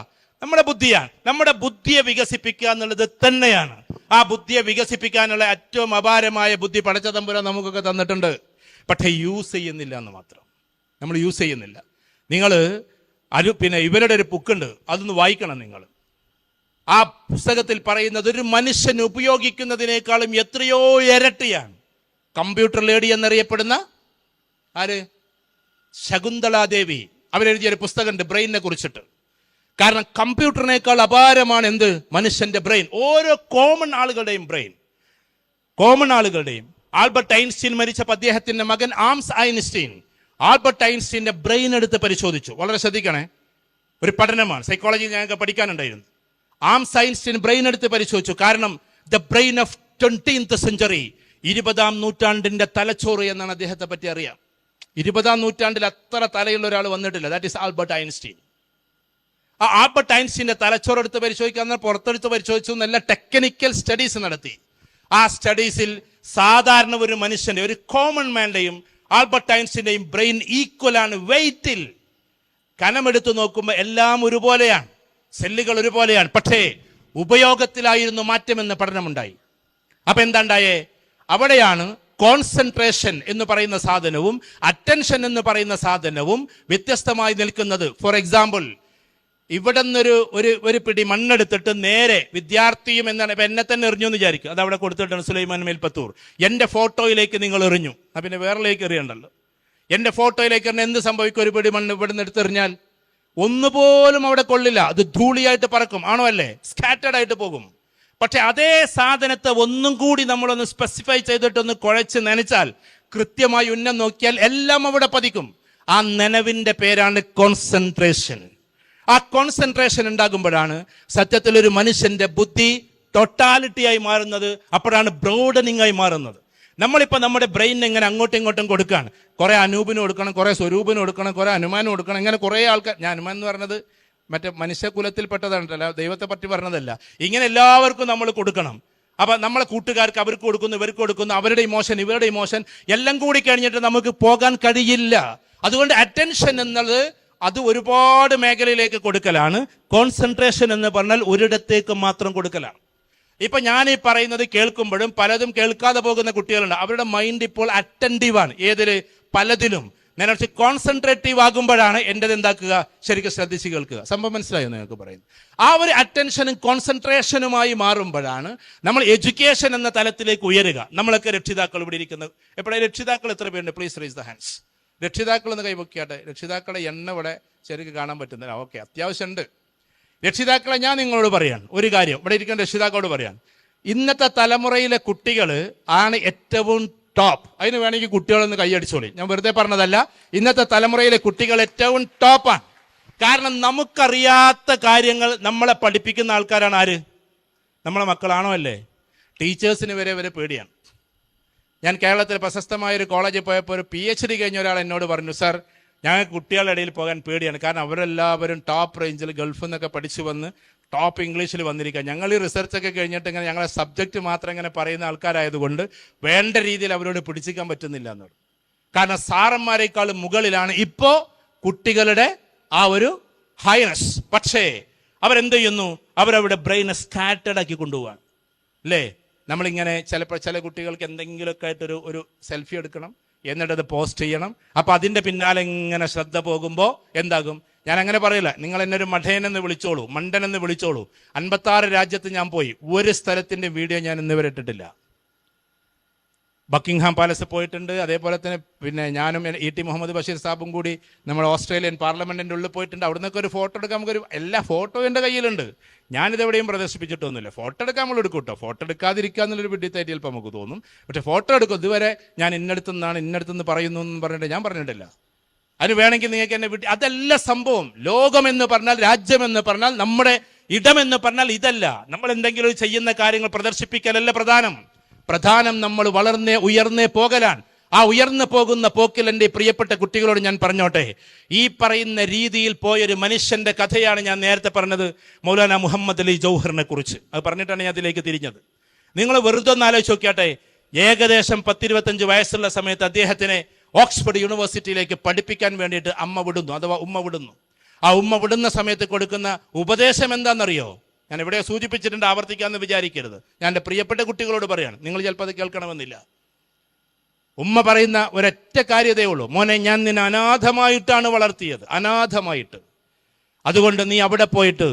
നമ്മുടെ ബുദ്ധിയാണ്. നമ്മുടെ ബുദ്ധിയെ വികസിപ്പിക്കുക എന്നുള്ളത് തന്നെയാണ്. ആ ബുദ്ധിയെ വികസിപ്പിക്കാനുള്ള ഏറ്റവും അപാരമായ ബുദ്ധി പടച്ച തമ്പുരാൻ നമുക്കൊക്കെ തന്നിട്ടുണ്ട്. പക്ഷേ യൂസ് ചെയ്യുന്നില്ല എന്ന് മാത്രം. നമ്മൾ യൂസ് ചെയ്യുന്നില്ല. നിങ്ങൾ പിന്നെ ഇവരുടെ ഒരു ബുക്കുണ്ട്, അതൊന്ന് വായിക്കണം നിങ്ങൾ. ആ പുസ്തകത്തിൽ പറയുന്നത് ഒരു മനുഷ്യൻ ഉപയോഗിക്കുന്നതിനേക്കാളും എത്രയോ ഇരട്ടിയാണ്. കമ്പ്യൂട്ടർ ലേഡി എന്നറിയപ്പെടുന്ന ആര്? ശകുന്തളാദേവി. അവരെഴുതിയൊരു പുസ്തകമുണ്ട് ബ്രെയിനിനെ കുറിച്ചിട്ട്. കാരണം കമ്പ്യൂട്ടറിനേക്കാൾ അപാരമാണ് എന്ത്? മനുഷ്യന്റെ ബ്രെയിൻ. ഓരോ കോമൺ ആളുകളുടെയും ആൽബർട്ട് ഐൻസ്റ്റീൻ മരിച്ചപ്പോൾ അദ്ദേഹത്തിന്റെ മകൻ ആംസ് ഐൻസ്റ്റീൻ ആൽബർട്ട് ഐൻസ്റ്റീന്റെ ബ്രെയിൻ എടുത്ത് പരിശോധിച്ചു. വളരെ ശ്രദ്ധിക്കണേ, ഒരു പഠനമാണ്, സൈക്കോളജി ഞങ്ങൾക്ക് പഠിക്കാനുണ്ടായിരുന്നു. ആംസ് ഐൻസ്റ്റീൻ ബ്രെയിൻ എടുത്ത് പരിശോധിച്ചു. കാരണം the brain of 20th century, 20ാം നൂറ്റാണ്ടിന്റെ തലച്ചോറ് എന്നാണ് അദ്ദേഹത്തെ പറ്റി അറിയാം. 20ാം നൂറ്റാണ്ടിൽ അത്ര തലയുള്ള ഒരാൾ വന്നിട്ടില്ല. That is Albert Einstein. ആ ആൽബർട്ട് ഐൻസ്റ്റീന്റെ തലച്ചോറ് എടുത്ത് പരിശോധിക്കാൻ പുറത്തെടുത്ത് പരിശോധിച്ചു. നല്ല ടെക്നിക്കൽ സ്റ്റഡീസ് നടത്തി. ആ സ്റ്റഡീസിൽ സാധാരണ ഒരു മനുഷ്യന്റെ, ഒരു കോമൺ മാന്റെയും ആൽബർട്ട് ഐൻസ്റ്റീന്റെയും ബ്രെയിൻ ഈക്വലാണ് വെയിറ്റിൽ. കനമെടുത്ത് നോക്കുമ്പോൾ എല്ലാം ഒരുപോലെയാണ്, സെല്ലുകൾ ഒരുപോലെയാണ്. പക്ഷേ ഉപയോഗത്തിലായിരുന്നു മാറ്റമെന്ന് പഠനമുണ്ടായി. അപ്പൊ എന്താണ്ടായേ? അവിടെയാണ് കോൺസെൻട്രേഷൻ എന്ന് പറയുന്ന സാധനവും അറ്റൻഷൻ എന്ന് പറയുന്ന സാധനവും വ്യത്യസ്തമായി നിൽക്കുന്നത്. ഫോർ എക്സാമ്പിൾ, ഇവിടെ നിന്നൊരു ഒരു പിടി മണ്ണെടുത്തിട്ട് നേരെ വിദ്യാർത്ഥിയും എന്നാണ് ഇപ്പൊ എന്നെ തന്നെ എറിഞ്ഞു എന്ന് വിചാരിക്കും. അത് അവിടെ കൊടുത്തിട്ടാണ് സുലൈമാൻ മേൽപ്പത്തൂർ. എന്റെ ഫോട്ടോയിലേക്ക് നിങ്ങൾ എറിഞ്ഞു, പിന്നെ വേറെലേക്ക് എറിയണ്ടല്ലോ. എന്റെ ഫോട്ടോയിലേക്ക് എറിഞ്ഞ എന്ത് സംഭവിക്കും? ഒരു പിടി മണ്ണ് ഇവിടെ നിന്ന് എടുത്തെറിഞ്ഞാൽ ഒന്നുപോലും അവിടെ കൊള്ളില്ല. അത് ധൂളിയായിട്ട് പറക്കും. ആണോ അല്ലേ? സ്കാറ്റേഡ് ആയിട്ട് പോകും. പക്ഷെ അതേ സാധനത്തെ ഒന്നും കൂടി നമ്മളൊന്ന് സ്പെസിഫൈ ചെയ്തിട്ടൊന്ന് കുഴച്ച് നനച്ചാൽ, കൃത്യമായി ഉന്നം നോക്കിയാൽ എല്ലാം അവിടെ പതിക്കും. ആ നനവിന്റെ പേരാണ് കോൺസെൻട്രേഷൻ. ആ കോൺസെൻട്രേഷൻ ഉണ്ടാകുമ്പോഴാണ് സത്യത്തിൽ ഒരു മനുഷ്യന്റെ ബുദ്ധി ടോട്ടാലിറ്റിയായി മാറുന്നത്. അപ്പോഴാണ് ബ്രോഡനിങ് ആയി മാറുന്നത്. നമ്മളിപ്പോൾ നമ്മുടെ ബ്രെയിൻ ഇങ്ങനെ അങ്ങോട്ടും ഇങ്ങോട്ടും കൊടുക്കുകയാണ്. കുറെ അനൂപിന് കൊടുക്കണം, കുറെ സ്വരൂപിന് കൊടുക്കണം, കുറെ അനുമാനം കൊടുക്കണം. ഇങ്ങനെ കുറെ ആൾക്കാർ, ഞാൻ അനുമാൻ എന്ന് പറഞ്ഞത് മറ്റേ മനുഷ്യകുലത്തിൽപ്പെട്ടതാണല്ലോ, ദൈവത്തെ പറ്റി പറഞ്ഞതല്ല. ഇങ്ങനെ എല്ലാവർക്കും നമ്മൾ കൊടുക്കണം. അപ്പൊ നമ്മളെ കൂട്ടുകാർക്ക് അവർക്ക് കൊടുക്കുന്നു, ഇവർക്ക് കൊടുക്കുന്നു, അവരുടെ ഇമോഷൻ ഇവരുടെ ഇമോഷൻ എല്ലാം കൂടി കഴിഞ്ഞിട്ട് നമുക്ക് പോകാൻ കഴിയില്ല. അതുകൊണ്ട് അറ്റൻഷൻ എന്നത് അത് ഒരുപാട് മേഖലയിലേക്ക് കൊടുക്കലാണ്. കോൺസെൻട്രേഷൻ എന്ന് പറഞ്ഞാൽ ഒരിടത്തേക്ക് മാത്രം കൊടുക്കലാണ്. ഇപ്പൊ ഞാൻ ഈ പറയുന്നത് കേൾക്കുമ്പോഴും പലതും കേൾക്കാതെ പോകുന്ന കുട്ടികളുണ്ട്. അവരുടെ മൈൻഡ് ഇപ്പോൾ അറ്റൻറ്റീവാണ്. ഏതില്? പലതിലും. നേരെ കോൺസെൻട്രേറ്റീവ് ആകുമ്പോഴാണ് എൻ്റെത് എന്താക്കുക? ശരിക്കും ശ്രദ്ധിച്ച് കേൾക്കുക. സംഭവം മനസ്സിലായോ നിങ്ങൾക്ക് പറയുന്നത്? ആ ഒരു അറ്റൻഷനും കോൺസെൻട്രേഷനുമായി മാറുമ്പോഴാണ് നമ്മൾ എഡ്യൂക്കേഷൻ എന്ന തലത്തിലേക്ക് ഉയരുക. നമ്മളൊക്കെ രക്ഷിതാക്കൾ ഇവിടെ ഇരിക്കുന്നത് എപ്പോഴും രക്ഷിതാക്കൾ എത്ര പേരുണ്ട്? Please raise the hands. രക്ഷിതാക്കൾ എന്ന് കൈവയ്ക്കാട്ടെ. രക്ഷിതാക്കളെ എണ്ണ ഇവിടെ ശരിക്കും കാണാൻ പറ്റുന്നില്ല. ഓക്കെ, അത്യാവശ്യമുണ്ട്. രക്ഷിതാക്കളെ ഞാൻ നിങ്ങളോട് പറയാണ് ഒരു കാര്യം, ഇവിടെ ഇരിക്കുന്ന രക്ഷിതാക്കളോട് പറയാൻ, ഇന്നത്തെ തലമുറയിലെ കുട്ടികൾ ആണ് ഏറ്റവും ടോപ്പ്. അതിന് വേണമെങ്കിൽ കുട്ടികളൊന്ന് കൈയടിച്ചോളി, ഞാൻ വെറുതെ പറഞ്ഞതല്ല. ഇന്നത്തെ തലമുറയിലെ കുട്ടികൾ ഏറ്റവും ടോപ്പാണ്. കാരണം നമുക്കറിയാത്ത കാര്യങ്ങൾ നമ്മളെ പഠിപ്പിക്കുന്ന ആൾക്കാരാണ് ആര്? നമ്മളെ മക്കളാണോ അല്ലേ? ടീച്ചേഴ്സിന് വരെ പേടിയാണ്. ഞാൻ കേരളത്തിൽ പ്രശസ്തമായ ഒരു കോളേജിൽ പോയപ്പോൾ ഒരു PhD കഴിഞ്ഞ ഒരാൾ എന്നോട് പറഞ്ഞു, സാർ ഞങ്ങൾക്ക് കുട്ടികളുടെ ഇടയിൽ പോകാൻ പേടിയാണ്. കാരണം അവരെല്ലാവരും ടോപ്പ് റേഞ്ചിൽ ഗൾഫിൽ നിന്നൊക്കെ പഠിച്ചു വന്ന് ടോപ്പ് ഇംഗ്ലീഷിൽ വന്നിരിക്കുക. ഞങ്ങൾ ഈ റിസർച്ചൊക്കെ കഴിഞ്ഞിട്ട് ഇങ്ങനെ ഞങ്ങളെ സബ്ജക്റ്റ് മാത്രം ഇങ്ങനെ പറയുന്ന ആൾക്കാരായതുകൊണ്ട് വേണ്ട രീതിയിൽ അവരോട് പിടിച്ചിക്കാൻ പറ്റുന്നില്ല എന്നോട്. കാരണം സാറന്മാരെക്കാളും മുകളിലാണ് ഇപ്പോൾ കുട്ടികളുടെ ആ ഒരു ഹൈനസ്. പക്ഷേ അവരെന്ത് ചെയ്യുന്നു? അവരവിടെ ബ്രെയിനെ സ്കാറ്റേഡ് ആക്കി കൊണ്ടുപോവാണ് അല്ലേ? നമ്മളിങ്ങനെ ചിലപ്പോൾ ചില കുട്ടികൾക്ക് എന്തെങ്കിലുമൊക്കെ ആയിട്ടൊരു ഒരു സെൽഫി എടുക്കണം, എന്നിട്ട് അത് പോസ്റ്റ് ചെയ്യണം. അപ്പം അതിൻ്റെ പിന്നാലെ ഇങ്ങനെ ശ്രദ്ധ പോകുമ്പോൾ എന്താകും? ഞാൻ അങ്ങനെ പറയില്ല, നിങ്ങൾ എന്നെ ഒരു മഠേനെന്ന് വിളിച്ചോളൂ, മണ്ടനെന്ന് വിളിച്ചോളൂ. 56 രാജ്യത്ത് ഞാൻ പോയി, ഒരു സ്ഥലത്തിൻ്റെ വീഡിയോ ഞാൻ ഇന്നുവരെ ഇട്ടിട്ടില്ല. ബക്കിംഗ്ഹാം പാലസ് പോയിട്ടുണ്ട്. അതേപോലെ തന്നെ പിന്നെ ഞാനും E.T. മുഹമ്മദ് ബഷീർ സാബും കൂടി നമ്മൾ ഓസ്ട്രേലിയൻ പാർലമെന്റിന്റെ ഉള്ളിൽ പോയിട്ടുണ്ട്. അവിടെ നിന്നൊക്കെ ഒരു ഫോട്ടോ എടുക്കാൻ നമുക്കൊരു എല്ലാ ഫോട്ടോ എൻ്റെ കയ്യിലുണ്ട്. ഞാനിതെവിടെയും പ്രദർശിപ്പിച്ചിട്ടൊന്നുമില്ല. ഫോട്ടോ എടുക്കാൻ നമ്മൾ എടുക്കും കേട്ടോ. ഫോട്ടോ എടുക്കാതിരിക്കുക എന്നുള്ളൊരു വിഡ്ഢിത്തായിട്ട് ചിലപ്പോൾ നമുക്ക് തോന്നും. പക്ഷെ ഫോട്ടോ എടുക്കും. ഇതുവരെ ഞാൻ ഇന്നടുത്തുനിന്ന് പറയുന്നു എന്ന് പറഞ്ഞിട്ട് ഞാൻ പറഞ്ഞിട്ടില്ല. അതിന് വേണമെങ്കിൽ നിങ്ങൾക്ക് എന്നെ വിട്ട്, അതല്ല സംഭവം. ലോകം എന്ന് പറഞ്ഞാൽ, രാജ്യം എന്ന് പറഞ്ഞാൽ, നമ്മുടെ ഇടമെന്ന് പറഞ്ഞാൽ ഇതല്ല. നമ്മൾ എന്തെങ്കിലും ചെയ്യുന്ന കാര്യങ്ങൾ പ്രദർശിപ്പിക്കലല്ല പ്രധാനം നമ്മൾ ഉയർന്നേ പോകലാണ്. ആ ഉയർന്നു പോകുന്ന പോക്കിൽ എൻ്റെ പ്രിയപ്പെട്ട കുട്ടികളോട് ഞാൻ പറഞ്ഞോട്ടെ, ഈ പറയുന്ന രീതിയിൽ പോയൊരു മനുഷ്യന്റെ കഥയാണ് ഞാൻ നേരത്തെ പറഞ്ഞത്, മൗലാന മുഹമ്മദ് അലി ജൗഹറിനെ കുറിച്ച്. അത് പറഞ്ഞിട്ടാണ് ഞാൻ അതിലേക്ക് തിരിഞ്ഞത്. നിങ്ങൾ വെറുതെ ഒന്ന് ആലോചിച്ച് നോക്കിയാട്ടെ, ഏകദേശം 10-25 വയസ്സുള്ള സമയത്ത് അദ്ദേഹത്തിനെ ഓക്സ്ഫോർഡ് യൂണിവേഴ്സിറ്റിയിലേക്ക് പഠിപ്പിക്കാൻ വേണ്ടിയിട്ട് ഉമ്മ വിടുന്നു. ആ ഉമ്മ വിടുന്ന സമയത്ത് കൊടുക്കുന്ന ഉപദേശം എന്താണെന്നറിയോ? ഞാൻ ഇവിടെ സൂചിപ്പിച്ചിട്ടുണ്ട്, ആവർത്തിക്കാമെന്ന് വിചാരിക്കരുത്. ഞാൻ എൻ്റെ പ്രിയപ്പെട്ട കുട്ടികളോട് പറയാണ്, നിങ്ങൾ ചിലപ്പോൾ അത് കേൾക്കണമെന്നില്ല. ഉമ്മ പറയുന്ന ഒരൊറ്റ കാര്യതയേ ഉള്ളൂ, മോനെ ഞാൻ നിന്നെ അനാഥമായിട്ടാണ് വളർത്തിയത്, അനാഥമായിട്ട്. അതുകൊണ്ട് നീ അവിടെ പോയിട്ട്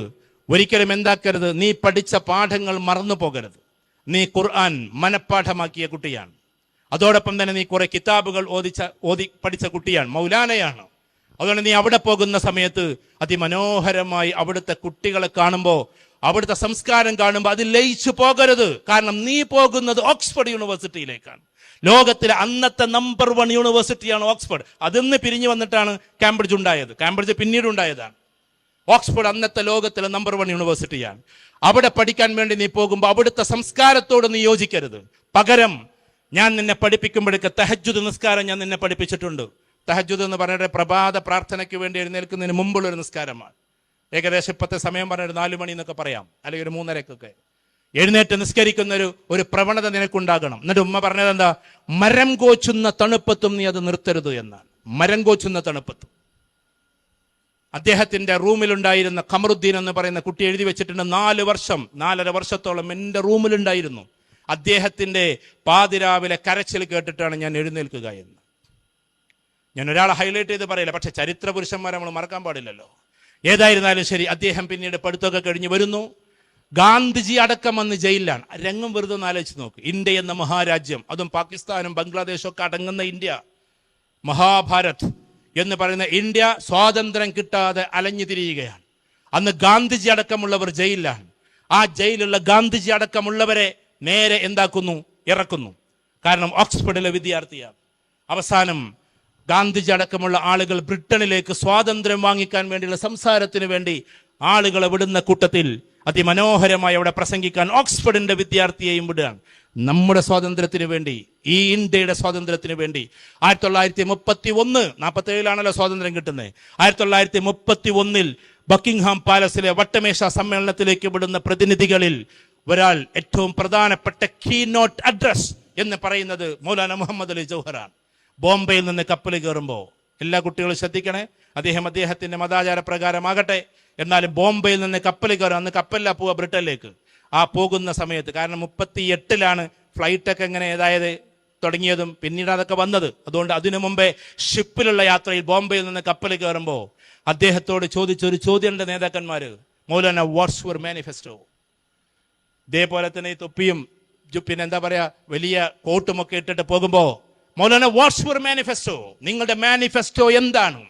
ഒരിക്കലും എന്താക്കരുത്, നീ പഠിച്ച പാഠങ്ങൾ മറന്നു പോകരുത്. നീ ഖുർആൻ മനഃപ്പാഠമാക്കിയ കുട്ടിയാണ്. അതോടൊപ്പം തന്നെ നീ കുറെ കിതാബുകൾ ഓതി പഠിച്ച കുട്ടിയാണ്, മൗലാനയാണ്. അതുകൊണ്ട് നീ അവിടെ പോകുന്ന സമയത്ത് അതിമനോഹരമായി അവിടുത്തെ കുട്ടികളെ കാണുമ്പോൾ, അവിടുത്തെ സംസ്കാരം കാണുമ്പോൾ അത് ലയിച്ചു പോകരുത്. കാരണം നീ പോകുന്നത് ഓക്സ്ഫോർഡ് യൂണിവേഴ്സിറ്റിയിലേക്കാണ്. ലോകത്തിലെ അന്നത്തെ നമ്പർ 1 യൂണിവേഴ്സിറ്റിയാണ് ഓക്സ്ഫോർഡ്. അതിന്ന് പിരിഞ്ഞു വന്നിട്ടാണ് കാംബ്രിഡ്ജ് ഉണ്ടായത്. കാംബ്രിഡ്ജ് പിന്നീട് ഉണ്ടായതാണ്. ഓക്സ്ഫോർഡ് അന്നത്തെ ലോകത്തിലെ നമ്പർ 1 യൂണിവേഴ്സിറ്റിയാണ്. അവിടെ പഠിക്കാൻ വേണ്ടി നീ പോകുമ്പോൾ അവിടുത്തെ സംസ്കാരത്തോട് നീ യോജിക്കരുത്. പകരം ഞാൻ നിന്നെ പഠിപ്പിക്കുമ്പോഴേക്ക് തഹജ്ജുദ് നിസ്കാരം ഞാൻ നിന്നെ പഠിപ്പിച്ചിട്ടുണ്ട്. തഹജ്ജുദ് എന്ന് പറഞ്ഞിട്ട് പ്രഭാത പ്രാർത്ഥനയ്ക്ക് വേണ്ടി എഴുന്നേൽക്കുന്നതിന് മുമ്പുള്ളൊരു നിസ്കാരമാണ്. ഏകദേശം ഇപ്പോഴത്തെ സമയം പറഞ്ഞൊരു 4 മണി എന്നൊക്കെ പറയാം, അല്ലെങ്കിൽ ഒരു 3:30 എഴുന്നേറ്റ് നിസ്കരിക്കുന്ന ഒരു പ്രവണത നിനക്കുണ്ടാകണം. എന്നിട്ട് ഉമ്മ പറഞ്ഞത് എന്താ? മരം കോച്ചുന്ന തണുപ്പത്തും നീ അത് നിർത്തരുത് എന്നാണ്. മരം കോച്ചുന്ന തണുപ്പത്തും. അദ്ദേഹത്തിന്റെ റൂമിലുണ്ടായിരുന്ന ഖമറുദ്ദീൻ എന്ന് പറയുന്ന കുട്ടി എഴുതി വെച്ചിട്ടുണ്ട്, 4.5 വർഷത്തോളം എൻ്റെ റൂമിലുണ്ടായിരുന്നു. അദ്ദേഹത്തിന്റെ പാതിരാവിലെ കരച്ചിൽ കേട്ടിട്ടാണ് ഞാൻ എഴുന്നേൽക്കുക എന്ന്. ഞാൻ ഒരാളെ ഹൈലൈറ്റ് ചെയ്ത് പറയില്ല, പക്ഷെ ചരിത്ര പുരുഷന്മാരെ നമ്മൾ മറക്കാൻ പാടില്ലല്ലോ. ഏതായിരുന്നാലും ശരി, അദ്ദേഹം പിന്നീട് പഠിത്തമൊക്കെ കഴിഞ്ഞ് വരുന്നു. ഗാന്ധിജി അടക്കം വന്ന് ജയിലിലാണ്. രംഗം വെറുതെ ഒന്ന് ആലോചിച്ച് നോക്ക്. ഇന്ത്യ എന്ന മഹാരാജ്യം, അതും പാകിസ്ഥാനും ബംഗ്ലാദേശും ഒക്കെ അടങ്ങുന്ന ഇന്ത്യ, മഹാഭാരത് എന്ന് പറയുന്ന ഇന്ത്യ സ്വാതന്ത്ര്യം കിട്ടാതെ അലഞ്ഞു തിരിയുകയാണ്. അന്ന് ഗാന്ധിജി അടക്കമുള്ളവർ ജയിലിലാണ്. ആ ജയിലുള്ള ഗാന്ധിജി അടക്കമുള്ളവരെ നേരെ എന്താക്കുന്നു? ഇറക്കുന്നു. കാരണം ഓക്സ്ഫോർഡിലെ വിദ്യാർത്ഥിയാണ്. അവസാനം ഗാന്ധിജി അടക്കമുള്ള ആളുകൾ ബ്രിട്ടനിലേക്ക് സ്വാതന്ത്ര്യം വാങ്ങിക്കാൻ വേണ്ടിയുള്ള സംസാരത്തിന് വേണ്ടി ആളുകളെ വിടുന്ന കൂട്ടത്തിൽ അതിമനോഹരമായി അവിടെ പ്രസംഗിക്കാൻ ഓക്സ്ഫോർഡിന്റെ വിദ്യാർത്ഥിയെയും വിടുകയാണ്. നമ്മുടെ സ്വാതന്ത്ര്യത്തിന് വേണ്ടി, ഈ ഇന്ത്യയുടെ സ്വാതന്ത്ര്യത്തിന് വേണ്ടി 1931, 47 സ്വാതന്ത്ര്യം കിട്ടുന്നത്. 1931 ബക്കിംഗ്ഹാം പാലസിലെ വട്ടമേശ സമ്മേളനത്തിലേക്ക് വിടുന്ന പ്രതിനിധികളിൽ ഒരാൾ, ഏറ്റവും പ്രധാനപ്പെട്ട കീനോട്ട് അഡ്രസ് എന്ന് പറയുന്നത് മൗലാന മുഹമ്മദ് അലി ജൗഹറാണ്. ബോംബെയിൽ നിന്ന് കപ്പൽ കയറുമ്പോൾ, എല്ലാ കുട്ടികളും ശ്രദ്ധിക്കണേ, അദ്ദേഹത്തിന്റെ മതാചാര പ്രകാരമാകട്ടെ, എന്നാലും ബോംബെയിൽ നിന്ന് കപ്പൽ കയറും. അന്ന് കപ്പലിലാണ് പോവുക ബ്രിട്ടനിലേക്ക്. ആ പോകുന്ന സമയത്ത്, കാരണം 38 ഫ്ലൈറ്റൊക്കെ എങ്ങനെ ഏതായത് തുടങ്ങിയതും പിന്നീട് അതൊക്കെ വന്നത്. അതുകൊണ്ട് അതിനു മുമ്പേ ഷിപ്പിലുള്ള യാത്രയിൽ ബോംബെയിൽ നിന്ന് കപ്പൽ കയറുമ്പോൾ അദ്ദേഹത്തോട് ചോദിച്ചൊരു ചോദ്യമുണ്ട് നേതാക്കന്മാര്, മൗലാന വാട്ട്സ് യുവർ മാനിഫെസ്റ്റോ? ഇതേപോലെ തന്നെ ഈ തൊപ്പിയും പിന്നെ എന്താ പറയാ, വലിയ കോട്ടുമൊക്കെ ഇട്ടിട്ട് പോകുമ്പോ, മൗലാന വാട്ട്സ് യുവർ മാനിഫെസ്റ്റോ? നിങ്ങളുടെ മാനിഫെസ്റ്റോ എന്താണ്?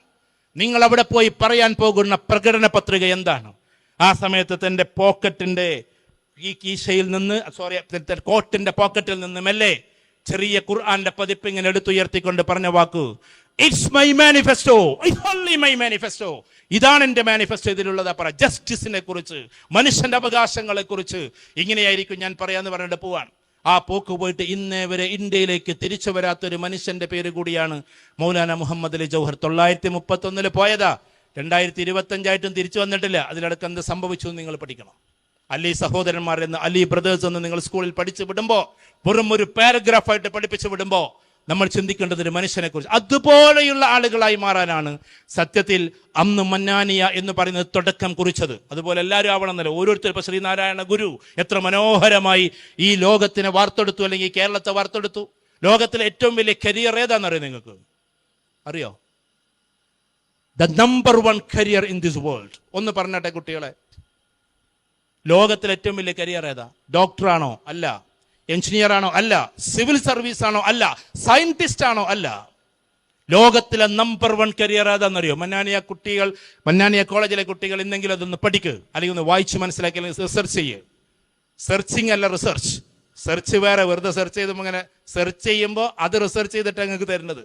നിങ്ങൾ അവിടെ പോയി പറയാൻ പോകുന്ന പ്രകടന പത്രിക എന്താണ്? ആ സമയത്ത് തന്റെ പോക്കറ്റിന്റെ ഈ കീശയിൽ നിന്ന്, കോട്ടിന്റെ പോക്കറ്റിൽ നിന്ന് മെല്ലെ ചെറിയ ഖുർആന്റെ പതിപ്പ് ഇങ്ങനെ എടുത്തുയർത്തിക്കൊണ്ട് പറഞ്ഞ വാക്ക്, it's my manifesto, it's only my manifesto. ഇതാണ് എന്റെ മാനിഫെസ്റ്റോ. ഇതിലുള്ളതാ പറ, ജസ്റ്റിസിനെ കുറിച്ച്, മനുഷ്യന്റെ അവകാശങ്ങളെ കുറിച്ച് ഇങ്ങനെയായിരിക്കും ഞാൻ പറയാന്ന് പറഞ്ഞിട്ട് പോവാണ്. ആ പോക്ക് പോയിട്ട് ഇന്നേ വരെ ഇന്ത്യയിലേക്ക് തിരിച്ചു വരാത്തൊരു മനുഷ്യന്റെ പേര് കൂടിയാണ് മൗലാന മുഹമ്മദ് അലി ജൗഹർ. 1931 പോയതാ, 2025 തിരിച്ചു വന്നിട്ടില്ല. അതിലടക്കം എന്ത് സംഭവിച്ചു നിങ്ങൾ പഠിക്കണം. അലി സഹോദരന്മാർ എന്ന്, അലി ബ്രദേഴ്സ് എന്ന് നിങ്ങൾ സ്കൂളിൽ പഠിച്ചു വിടുമ്പോൾ, വെറും ഒരു പാരഗ്രാഫായിട്ട് പഠിപ്പിച്ചു വിടുമ്പോൾ നമ്മൾ ചിന്തിക്കേണ്ടത് ഒരു മനുഷ്യനെ കുറിച്ച്. അതുപോലെയുള്ള ആളുകളായി മാറാനാണ് സത്യത്തിൽ അന്ന് മന്നാനിയ എന്ന് പറയുന്നത് തുടക്കം കുറിച്ചത്. അതുപോലെ എല്ലാവരും ആവണമെന്നല്ല. ഓരോരുത്തർ ഇപ്പൊ ശ്രീനാരായണ ഗുരു എത്ര മനോഹരമായി ഈ ലോകത്തിനെ വാർത്തെടുത്തു, അല്ലെങ്കിൽ കേരളത്തെ വാർത്തെടുത്തു. ലോകത്തിലെ ഏറ്റവും വലിയ കരിയർ ഏതാണെന്നറിയോ നിങ്ങൾക്ക്? അറിയോ? The number 1 career in this world. ഒന്ന് പറഞ്ഞട്ടെ കുട്ടികളെ, ലോകത്തിലെ ഏറ്റവും വലിയ കരിയർ ഏതാ? ഡോക്ടറാണോ? അല്ല. എഞ്ചിനീയർ ആണോ? അല്ല. സിവിൽ സർവീസ് ആണോ? അല്ല. സയന്റിസ്റ്റ് ആണോ? അല്ല. ലോകത്തിലെ നമ്പർ 1 കരിയർ ഏതാണെന്നറിയോ? മന്നാനിയ കോളേജിലെ കുട്ടികൾ ഇന്നെങ്കിലും അതൊന്ന് പഠിക്കുക, അല്ലെങ്കിൽ ഒന്ന് വായിച്ച് മനസ്സിലാക്കി, അല്ലെങ്കിൽ റിസർച്ച് ചെയ്യുക. സെർച്ചിങ് അല്ല, റിസർച്ച്. സെർച്ച് വേറെ, വെറുതെ സെർച്ച് ചെയ്തുമ്പോൾ ഇങ്ങനെ സെർച്ച് ചെയ്യുമ്പോൾ അത് റിസർച്ച് ചെയ്തിട്ടാണ് നിങ്ങൾക്ക് തരുന്നത്.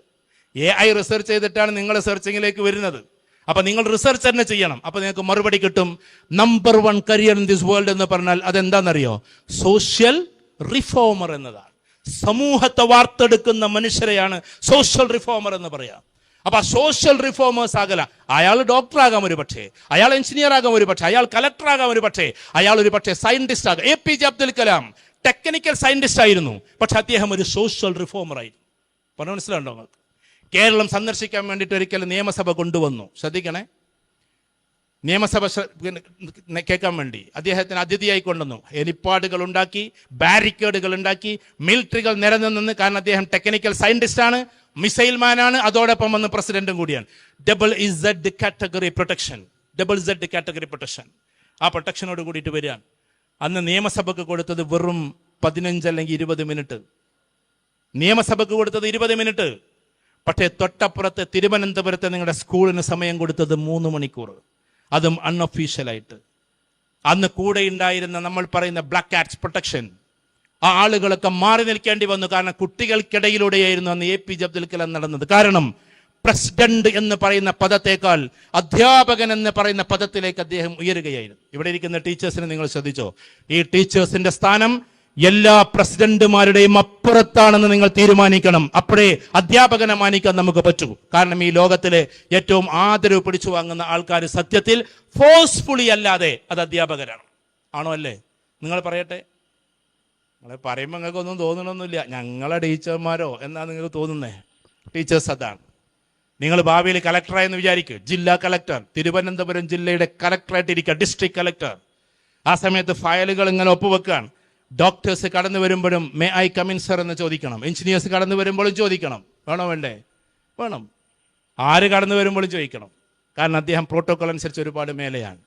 AI റിസർച്ച് ചെയ്തിട്ടാണ് നിങ്ങൾ സെർച്ചിങ്ങിലേക്ക് വരുന്നത്. അപ്പൊ നിങ്ങൾ റിസർച്ച് തന്നെ ചെയ്യണം. അപ്പൊ നിങ്ങൾക്ക് മറുപടി കിട്ടും. Number 1 career in this world എന്ന് പറഞ്ഞാൽ അതെന്താണെന്നറിയോ? സോഷ്യൽ റിഫോമർ എന്നതാണ്. സമൂഹത്തെ വാർത്തെടുക്കുന്ന മനുഷ്യരെയാണ് സോഷ്യൽ റിഫോമർ എന്ന് പറയാം. അപ്പൊ ആ സോഷ്യൽ റിഫോമേഴ്സ് ആകല. അയാൾ ഡോക്ടർ ആകാം ഒരു പക്ഷേ, അയാൾ എഞ്ചിനീയർ ആകാം ഒരു പക്ഷേ, അയാൾ കലക്ടർ ആകാം ഒരു പക്ഷേ, അയാൾ ഒരു പക്ഷേ സയന്റിസ്റ്റ് ആകാം. APJ Abdul Kalam technical scientist ആയിരുന്നു, പക്ഷെ അദ്ദേഹം ഒരു സോഷ്യൽ റിഫോമർ ആയിരുന്നു. പറഞ്ഞു മനസ്സിലുണ്ടോ നിങ്ങൾക്ക്? കേരളം സന്ദർശിക്കാൻ വേണ്ടിയിട്ട് ഒരിക്കലും നിയമസഭ കൊണ്ടുവന്നു. ശ്രദ്ധിക്കണേ, നിയമസഭ കേൾക്കാൻ വേണ്ടി അദ്ദേഹത്തിന് അതിഥിയായി കൊണ്ടുവന്നു. ഹെലിപ്പാഡുകൾ ഉണ്ടാക്കി, ബാരിക്കേഡുകൾ ഉണ്ടാക്കി, മിലിറ്ററികൾ നിരന്നു. കാരണം അദ്ദേഹം ടെക്നിക്കൽ സയന്റിസ്റ്റ് ആണ്, മിസൈൽ മാനാണ്, അതോടൊപ്പം വന്ന് പ്രസിഡന്റും കൂടിയാണ്. ZZ category protection. ആ പ്രൊട്ടക്ഷനോട് കൂടിയിട്ട് വരികയാണ്. അന്ന് നിയമസഭക്ക് കൊടുത്തത് വെറും 15 അല്ലെങ്കിൽ 20 മിനിറ്റ്. നിയമസഭക്ക് കൊടുത്തത് 20 മിനിറ്റ്. പക്ഷേ തൊട്ടപ്പുറത്ത് തിരുവനന്തപുരത്തെ നിങ്ങളുടെ സ്കൂളിന് സമയം കൊടുത്തത് 3 മണിക്കൂർ, അതും അൺഒഫീഷ്യലായിട്ട്. അന്ന് കൂടെ ഉണ്ടായിരുന്ന നമ്മൾ പറയുന്ന ബ്ലാക്ക് ആക്ട്സ് പ്രൊട്ടക്ഷൻ, ആ ആളുകളൊക്കെ മാറി നിൽക്കേണ്ടി വന്നു. കാരണം കുട്ടികൾക്കിടയിലൂടെയായിരുന്നു അന്ന് APJ അബ്ദുൽ കലാം നടന്നത്. കാരണം പ്രസിഡന്റ് എന്ന് പറയുന്ന പദത്തേക്കാൾ അധ്യാപകൻ എന്ന് പറയുന്ന പദത്തിലേക്ക് അദ്ദേഹം ഉയരുകയായിരുന്നു. ഇവിടെ ഇരിക്കുന്ന ടീച്ചേഴ്സിനെ നിങ്ങൾ ശ്രദ്ധിച്ചോ? ഈ ടീച്ചേഴ്സിന്റെ സ്ഥാനം എല്ലാ പ്രസിഡന്റുമാരുടെയും അപ്പുറത്താണെന്ന് നിങ്ങൾ തീരുമാനിക്കണം. അപ്പോഴേ അധ്യാപകനെ മാനിക്കാൻ നമുക്ക് പറ്റൂ. കാരണം ഈ ലോകത്തിലെ ഏറ്റവും ആദരവ് പിടിച്ചു വാങ്ങുന്ന ആൾക്കാർ സത്യത്തിൽ ഫോഴ്സ്ഫുള്ളി അല്ലാതെ അത് അധ്യാപകരാണ്. ആണോ? അല്ലേ? നിങ്ങൾ പറയട്ടെ. നിങ്ങൾ പറയുമ്പോൾ നിങ്ങൾക്കൊന്നും തോന്നണമെന്നില്ല, ഞങ്ങളെ ടീച്ചർമാരോ എന്നാ നിങ്ങൾക്ക് തോന്നുന്നേ. ടീച്ചേഴ്സ് അതാണ്. നിങ്ങൾ ഭാവിയിൽ കളക്ടറായെന്ന് വിചാരിക്കുക. ജില്ലാ കളക്ടർ, തിരുവനന്തപുരം ജില്ലയുടെ കളക്ടറായിട്ട് ഇരിക്കുക, ഡിസ്ട്രിക്ട് കളക്ടർ. ആ സമയത്ത് ഫയലുകൾ ഇങ്ങനെ ഒപ്പുവെക്കാൻ. ഡോക്ടേഴ്സ് കടന്നു വരുമ്പോഴും മേ ഐ കമിൻ സർ എന്ന് ചോദിക്കണം. എഞ്ചിനീയേഴ്സ് കടന്നു വരുമ്പോഴും ചോദിക്കണം. വേണോ? വേണ്ടേ? വേണം. ആര് കടന്നു വരുമ്പോഴും ചോദിക്കണം. കാരണം അദ്ദേഹം പ്രോട്ടോകോൾ അനുസരിച്ച് ഒരുപാട് മേലെയാണ്.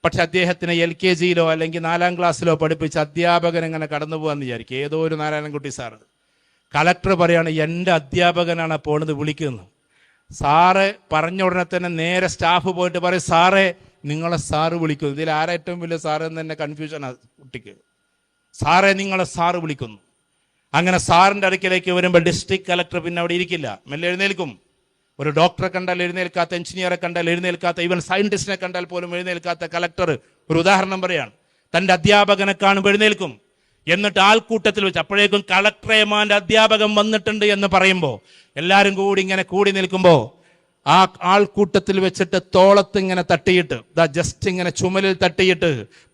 പക്ഷെ അദ്ദേഹത്തിന് LKGയിലോ അല്ലെങ്കിൽ 4ാം ക്ലാസ്സിലോ പഠിപ്പിച്ച അധ്യാപകൻ എങ്ങനെ കടന്നു പോകാമെന്ന് വിചാരിക്കും. ഏതോ ഒരു നാരായണൻകുട്ടി സാറ്. കളക്ടർ പറയാണ്, എൻ്റെ അധ്യാപകനാണ് പോണത്, വിളിക്കുന്നത്. സാറ് പറഞ്ഞ ഉടനെ തന്നെ നേരെ സ്റ്റാഫ് പോയിട്ട് പറയും, സാറേ നിങ്ങളെ സാറ് വിളിക്കുന്നു. ഇതിൽ ആരാ ഏറ്റവും വലിയ സാറ് എന്ന് തന്നെ കൺഫ്യൂഷനാണ് കുട്ടിക്ക്. സാറേ നിങ്ങളെ സാറ് വിളിക്കുന്നു. അങ്ങനെ സാറിൻ്റെ അടുക്കലേക്ക് വരുമ്പോൾ ഡിസ്ട്രിക്ട് കളക്ടർ പിന്നെ അവിടെ ഇരിക്കില്ല, മെല്ലെ എഴുന്നേൽക്കും. ഒരു ഡോക്ടറെ കണ്ടാൽ എഴുന്നേൽക്കാത്ത, എഞ്ചിനീയറെ കണ്ടാൽ എഴുന്നേൽക്കാത്ത, ഈവൻ സയന്റിസ്റ്റിനെ കണ്ടാൽ പോലും എഴുന്നേൽക്കാത്ത കളക്ടർ ഒരു ഉദാഹരണം പറയാണ്. തൻ്റെ അധ്യാപകനെ കാണുമ്പോൾ എഴുന്നേൽക്കും. എന്നിട്ട് ആൾക്കൂട്ടത്തിൽ വെച്ച്, അപ്പോഴേക്കും കളക്ടറേമാൻ്റെ അധ്യാപകൻ വന്നിട്ടുണ്ട് എന്ന് പറയുമ്പോൾ എല്ലാവരും കൂടി ഇങ്ങനെ കൂടി നിൽക്കുമ്പോൾ ആ ആൾക്കൂട്ടത്തിൽ വെച്ചിട്ട് തോളത്ത് ഇങ്ങനെ തട്ടിയിട്ട്, ജസ്റ്റ് ഇങ്ങനെ ചുമലിൽ തട്ടിയിട്ട്,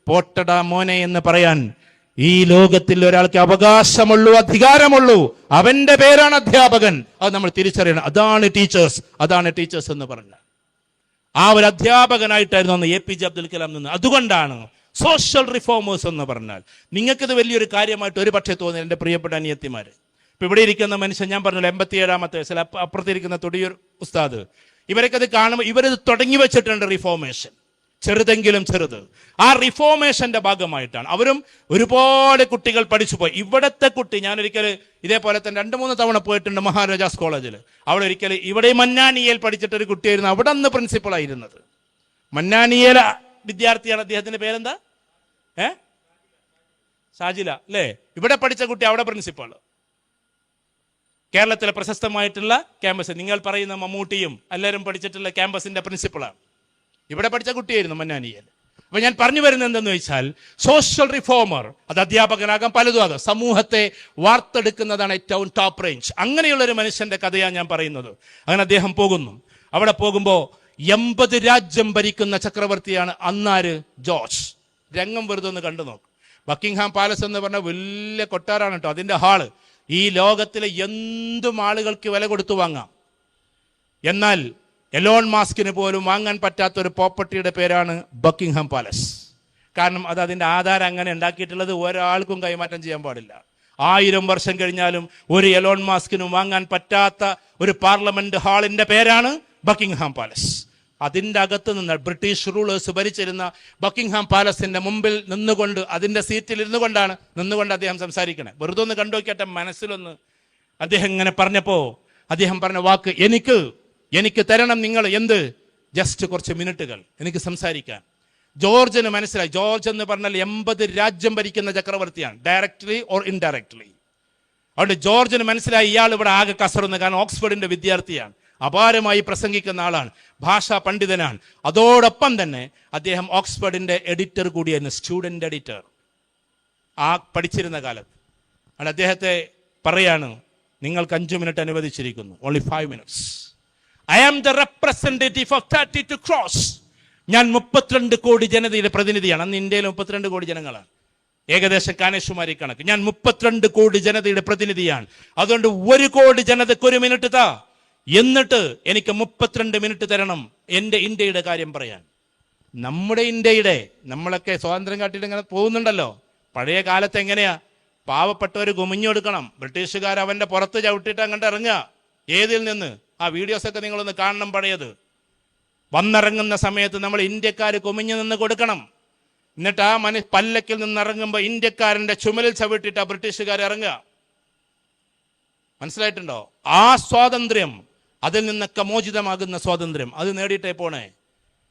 പോട്ടടാ മോനെ എന്ന് പറയാൻ ഈ ലോകത്തിൽ ഒരാൾക്ക് അവകാശമുള്ളൂ, അധികാരമുള്ളൂ. അവന്റെ പേരാണ് അധ്യാപകൻ. അത് നമ്മൾ തിരിച്ചറിയണം. അതാണ് ടീച്ചേഴ്സ് എന്ന് പറഞ്ഞാൽ. ആ ഒരു അധ്യാപകനായിട്ടായിരുന്നു അന്ന് APJ അബ്ദുൽ കലാം നിന്ന്. അതുകൊണ്ടാണ് സോഷ്യൽ റിഫോമേഴ്സ് എന്ന് പറഞ്ഞാൽ. നിങ്ങൾക്കിത് വലിയൊരു കാര്യമായിട്ട് ഒരു പക്ഷേ തോന്നി, എൻ്റെ പ്രിയപ്പെട്ട അനിയത്തിമാര്. ഇപ്പൊ ഇവിടെ ഇരിക്കുന്ന മനുഷ്യൻ, ഞാൻ പറഞ്ഞല്ലോ 87ാമത്തെ വയസ്സിൽ, അപ്പുറത്തിരിക്കുന്ന തൊടിയൂർ ഉസ്താദ്, ഇവരൊക്കെ ഇത് കാണുമ്പോൾ ഇവരിത് തുടങ്ങി വെച്ചിട്ടുണ്ട്. റിഫോമേഷൻ ചെറുതെങ്കിലും ചെറുത്. ആ റിഫോമേഷന്റെ ഭാഗമായിട്ടാണ്. അവരും ഒരുപാട് കുട്ടികൾ പഠിച്ചുപോയി. ഇവിടത്തെ കുട്ടി, ഞാനൊരിക്കൽ ഇതേപോലെ തന്നെ 2-3 തവണ പോയിട്ടുണ്ട് മഹാരാജാസ് കോളേജിൽ. അവിടെ ഒരിക്കൽ ഇവിടെ മന്നാനിയയിൽ പഠിച്ചിട്ടൊരു കുട്ടിയായിരുന്നു അവിടെ അന്ന് പ്രിൻസിപ്പളായിരുന്നത്. മന്നാനിയയിലെ വിദ്യാർത്ഥിയാണ്. അദ്ദേഹത്തിന്റെ പേരെന്താ? ഷാജില അല്ലേ? ഇവിടെ പഠിച്ച കുട്ടി അവിടെ പ്രിൻസിപ്പൾ. കേരളത്തിലെ പ്രശസ്തമായിട്ടുള്ള ക്യാമ്പസ്, നിങ്ങൾ പറയുന്ന മമ്മൂട്ടിയും എല്ലാവരും പഠിച്ചിട്ടുള്ള ക്യാമ്പസിന്റെ പ്രിൻസിപ്പളാണ്. ഇവിടെ പഠിച്ച കുട്ടിയായിരുന്നു മന്നാനിയൽ. അപ്പൊ ഞാൻ പറഞ്ഞു വരുന്നത് എന്തെന്ന് വെച്ചാൽ, സോഷ്യൽ റിഫോമർ, അത് അധ്യാപകനാകാം, പലതും ആകാം. സമൂഹത്തെ വാർത്തെടുക്കുന്നതാണ് ഏറ്റവും ടോപ്പ് റേഞ്ച്. അങ്ങനെയുള്ളൊരു മനുഷ്യന്റെ കഥയാണ് ഞാൻ പറയുന്നത്. അങ്ങനെ അദ്ദേഹം പോകുന്നു. അവിടെ പോകുമ്പോൾ 80 രാജ്യം ഭരിക്കുന്ന ചക്രവർത്തിയാണ് അന്നാര്? ജോർജ്. രംഗം വെറുതെ ഒന്ന് കണ്ടു നോക്കും. ബക്കിംഗ്ഹാം പാലസ് എന്ന് പറഞ്ഞ വലിയ കൊട്ടാരാണ് കേട്ടോ. അതിന്റെ ഹാള് ഈ ലോകത്തിലെ എന്തും ആളുകൾക്ക് വില കൊടുത്തു വാങ്ങാം. എന്നാൽ എലോൺ മാസ്കിന് പോലും വാങ്ങാൻ പറ്റാത്തൊരു പ്രോപ്പർട്ടിയുടെ പേരാണ് ബക്കിംഗ്ഹാം പാലസ്. കാരണം അത് അതിൻ്റെ ആധാരം അങ്ങനെ ഉണ്ടാക്കിയിട്ടുള്ളത് ഒരാൾക്കും കൈമാറ്റം ചെയ്യാൻ പാടില്ല. 1000 വർഷം കഴിഞ്ഞാലും ഒരു എലോൺ മാസ്കിനും വാങ്ങാൻ പറ്റാത്ത ഒരു പാർലമെന്റ് ഹാളിന്റെ പേരാണ് ബക്കിംഗ്ഹാം പാലസ്. അതിൻ്റെ അകത്ത് നിന്ന് ബ്രിട്ടീഷ് റൂളേഴ്സ് ഭരിച്ചിരുന്ന ബക്കിംഗ്ഹാം പാലസിന്റെ മുമ്പിൽ നിന്നുകൊണ്ട്, അതിന്റെ സീറ്റിൽ നിന്നുകൊണ്ട് അദ്ദേഹം സംസാരിക്കണേ. വെറുതെ ഒന്ന് കണ്ടുനോക്കിയാട്ടെ മനസ്സിലൊന്ന്. അദ്ദേഹം ഇങ്ങനെ പറഞ്ഞപ്പോ അദ്ദേഹം പറഞ്ഞ വാക്ക്, എനിക്ക് തരണം നിങ്ങൾ എന്ത്, ജസ്റ്റ് കുറച്ച് മിനിറ്റുകൾ എനിക്ക് സംസാരിക്കാൻ. ജോർജിന് മനസ്സിലായി. ജോർജ് എന്ന് പറഞ്ഞാൽ 80 രാജ്യം ഭരിക്കുന്ന ചക്രവർത്തിയാണ്, ഡയറക്ട്ലി ഓർ ഇൻഡയറക്ട്ലി. അതുകൊണ്ട് ജോർജിന് മനസ്സിലായി ഇയാൾ ഇവിടെ ആകെ കസറുന്നു. കാരണം ഓക്സ്ഫോർഡിന്റെ വിദ്യാർത്ഥിയാണ്, അപാരമായി പ്രസംഗിക്കുന്ന ആളാണ്, ഭാഷാ പണ്ഡിതനാണ്. അതോടൊപ്പം തന്നെ അദ്ദേഹം ഓക്സ്ഫോർഡിന്റെ എഡിറ്റർ കൂടിയായിരുന്നു, സ്റ്റുഡന്റ് എഡിറ്റർ ആ പഠിച്ചിരുന്ന കാലത്ത്. അതുകൊണ്ട് അദ്ദേഹത്തെ പറയാണ്, നിങ്ങൾക്ക് 5 മിനിറ്റ് അനുവദിച്ചിരിക്കുന്നു, only 5 minutes. I am the representative of 32 crores. ഞാൻ 32 കോടി ജനതയുടെ പ്രതിനിധിയാണ്. അന്ന് ഇന്ത്യയിൽ 32 കോടി ജനങ്ങളാണ്, ഏകദേശം കാനേഷുമാരി കണക്ക്. ഞാൻ 32 കോടി ജനതയുടെ പ്രതിനിധിയാണ്. അതുകൊണ്ട് 1 കോടി ജനതയ്ക്ക് 1 മിനിറ്റ് താ, എന്നിട്ട് എനിക്ക് 32 മിനിറ്റ് തരണം എൻ്റെ ഇന്ത്യയുടെ കാര്യം പറയാൻ. നമ്മുടെ ഇന്ത്യയുടെ, നമ്മളൊക്കെ സ്വാതന്ത്ര്യം കാട്ടിയിട്ട് ഇങ്ങനെ പോകുന്നുണ്ടല്ലോ. പഴയ കാലത്ത് എങ്ങനെയാ, പാവപ്പെട്ടവർ കുമിഞ്ഞു കൊടുക്കണം, ബ്രിട്ടീഷുകാർ അവന്റെ പുറത്ത് ചവിട്ടിയിട്ട് അങ്ങോട്ട് ഇറങ്ങുക. ഏതിൽ നിന്ന്? ആ വീഡിയോസൊക്കെ നിങ്ങളൊന്ന് കാണണം. പഴയത് വന്നിറങ്ങുന്ന സമയത്ത് നമ്മൾ ഇന്ത്യക്കാർ കുമിഞ്ഞു നിന്ന് കൊടുക്കണം. എന്നിട്ട് ആ പല്ലക്കിൽ നിന്ന് ഇറങ്ങുമ്പോൾ ഇന്ത്യക്കാരന്റെ ചുമലിൽ ചവിട്ടിയിട്ട് ആ ബ്രിട്ടീഷുകാർ ഇറങ്ങുക. മനസ്സിലായിട്ടുണ്ടോ? ആ സ്വാതന്ത്ര്യം, അതിൽ നിന്നൊക്കെ മോചിതമാകുന്ന സ്വാതന്ത്ര്യം, അത് നേടിയിട്ടേ പോണേ.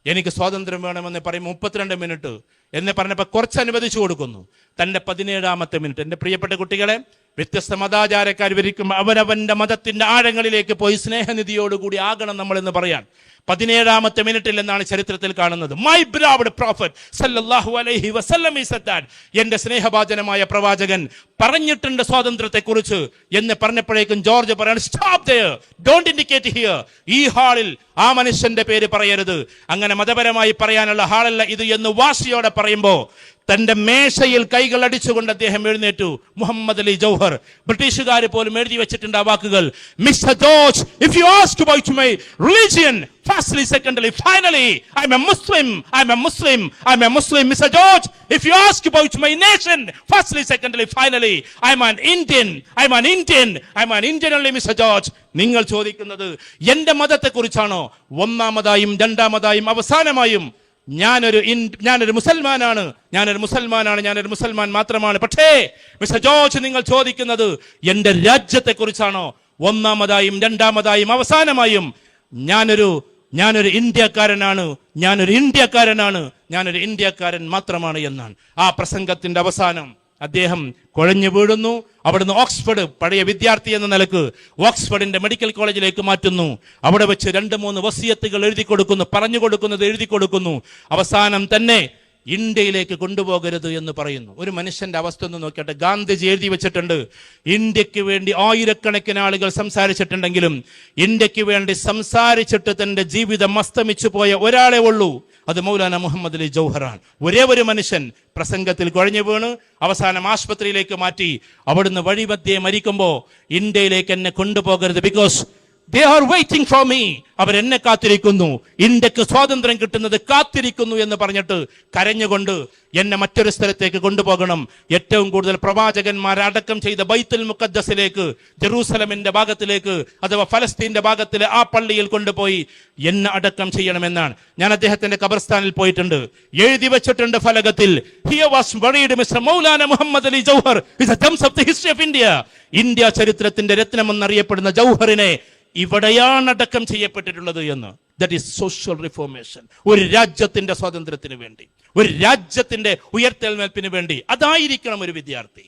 എനിക്ക് സ്വാതന്ത്ര്യം വേണമെന്ന് പറയും. 32 മിനിറ്റ് എന്ന് പറഞ്ഞപ്പോൾ കുറച്ച് അനുവദിച്ചു കൊടുക്കുന്നു. തന്റെ 17ാമത്തെ മിനിറ്റ്, എൻ്റെ പ്രിയപ്പെട്ട കുട്ടികളെ, വ്യത്യസ്ത മതാചാരക്കാർ വിരിക്കുമ്പോൾ അവനവന്റെ മതത്തിന്റെ ആഴങ്ങളിലേക്ക് പോയി സ്നേഹനിധിയോടുകൂടി ആകണം നമ്മൾ എന്ന് പറയാൻ 17ാമത്തെ മിനിറ്റിൽ എന്നാണ് ചരിത്രത്തിൽ കാണുന്നത്. മൈ ബിലവഡ് പ്രോഫറ്റ് സല്ലല്ലാഹു അലൈഹി വസല്ലം ഈസ് ദാറ്റ്, എന്റെ സ്നേഹഭാജനമായ പ്രവാചകൻ പറഞ്ഞിട്ടുണ്ട് സ്വാതന്ത്ര്യത്തെ കുറിച്ച് എന്ന് പറഞ്ഞപ്പോഴേക്കും ജോർജ് പറയാണ്, stop there, don't indicate here. ഈ ഹാളിൽ ആ മനുഷ്യന്റെ പേര് പറയരുത്. അങ്ങനെ മതപരമായി പറയാനുള്ള ഹാളല്ല ഇത് എന്ന് വാശിയോടെ പറയുമ്പോ തന്റെ മേശയിൽ കൈകൾ അടിച്ചുകൊണ്ട് അദ്ദേഹം എഴുന്നേറ്റു. മുഹമ്മദ് അലി ജൗഹർ, ബ്രിട്ടീഷുകാർ പോലും എഴുതി വെച്ചിട്ടുണ്ട് ആ വാക്കുകൾ. Mister George, if you ask about my religion, firstly, secondly, finally, I'm a Muslim, I'm a Muslim, I'm a Muslim. Mr. George, if you ask about my nation, firstly, secondly, finally, I'm an Indian, I'm an Indian, I'm an Indian only, Mr. George. നിങ്ങൾ ചോദിക്കുന്നത് എന്റെ മതത്തെ കുറിച്ചാണോ? ഒന്നാമതായും രണ്ടാമതായും അവസാനമായും ഞാനൊരു മുസൽമാനാണ്, ഞാനൊരു മുസൽമാൻ മാത്രമാണ്. പക്ഷേ mister George, നിങ്ങൾ ചോദിക്കുന്നത് എന്റെ രാജ്യത്തെ കുറിച്ചാണോ? ഒന്നാമതായും രണ്ടാമതായും അവസാനമായും ഞാനൊരു ഇന്ത്യക്കാരനാണ്, ഞാനൊരു ഇന്ത്യക്കാരൻ മാത്രമാണ് എന്നാണ്. ആ പ്രസംഗത്തിന്റെ അവസാനം അദ്ദേഹം കുഴഞ്ഞു വീഴുന്നു. അവിടുന്ന് ഓക്സ്ഫോർഡ്, പഴയ വിദ്യാർത്ഥി എന്ന നിലക്ക് ഓക്സ്ഫോർഡിന്റെ മെഡിക്കൽ കോളേജിലേക്ക് മാറ്റുന്നു. അവിടെ വെച്ച് 2-3 വസിയത്തുകൾ പറഞ്ഞു കൊടുക്കുന്നു. അവസാനം തന്നെ ഇന്ത്യയിലേക്ക് കൊണ്ടുപോകരുത് എന്ന് പറയുന്നു. ഒരു മനുഷ്യന്റെ അവസ്ഥ ഒന്ന് നോക്കിയിട്ട്, ഗാന്ധിജി എഴുതി വെച്ചിട്ടുണ്ട്, ഇന്ത്യക്ക് വേണ്ടി ആയിരക്കണക്കിന് ആളുകൾ സംസാരിച്ചിട്ടുണ്ടെങ്കിലും ഇന്ത്യക്ക് വേണ്ടി സംസാരിച്ചിട്ട് തന്റെ ജീവിതം അസ്തമിച്ചു പോയ ഒരാളെ ഉള്ളൂ, അത് മൗലാന മുഹമ്മദ് അലി ജൗഹറാണ്. ഒരേ ഒരു മനുഷ്യൻ പ്രസംഗത്തിൽ കുഴഞ്ഞു വീണ് അവസാനം ആശുപത്രിയിലേക്ക് മാറ്റി. അവിടുന്ന് വഴിമധ്യേ മരിക്കുമ്പോ ഇന്ത്യയിലേക്ക് എന്നെ കൊണ്ടുപോകരുത്, because they are waiting for me, അവരെന്നെ കാത്തിരിക്കുന്നു, ഇന്ത്യക്ക് സ്വാതന്ത്ര്യം കിട്ടുന്നത് കാത്തിരിക്കുന്നു എന്ന് പറഞ്ഞിട്ട് കരഞ്ഞുകൊണ്ട് എന്നെ മറ്റൊരു സ്ഥലത്തേക്ക് കൊണ്ടുപോകണം. ഏറ്റവും കൂടുതൽ പ്രവാചകന്മാരെ അടക്കം ചെയ്ത ബൈത്തുൽ മുഖദ്ദസിലേക്ക്, ജെറൂസലമിന്റെ ഭാഗത്തിലേക്ക് അഥവാ ഫലസ്തീന്റെ ഭാഗത്തിലെ ആ പള്ളിയിൽ കൊണ്ടുപോയി എന്നെ അടക്കം ചെയ്യണമെന്നാണ്. ഞാൻ അദ്ദേഹത്തിന്റെ ഖബർസ്ഥാനിൽ പോയിട്ടുണ്ട്. എഴുതി വെച്ചിട്ടുണ്ട് ഫലകത്തിൽ, here was buried Mr. Maulana Muhammad Ali Jauhar, is the gems of the history of India. India ചരിത്രത്തിന്റെ രത്നമെന്നറിയപ്പെടുന്ന ജൗഹറിനെ ഇവിടെയാണ് അടക്കം ചെയ്യപ്പെട്ടിട്ടുള്ളത് എന്ന്. That is social reformation. ഒരു രാജ്യത്തിന്റെ സ്വാതന്ത്ര്യത്തിന് വേണ്ടി, ഒരു രാജ്യത്തിന്റെ ഉയർത്തെഴുന്നേൽപ്പിന് വേണ്ടി. അതായിരിക്കണം ഒരു വിദ്യാർത്ഥി.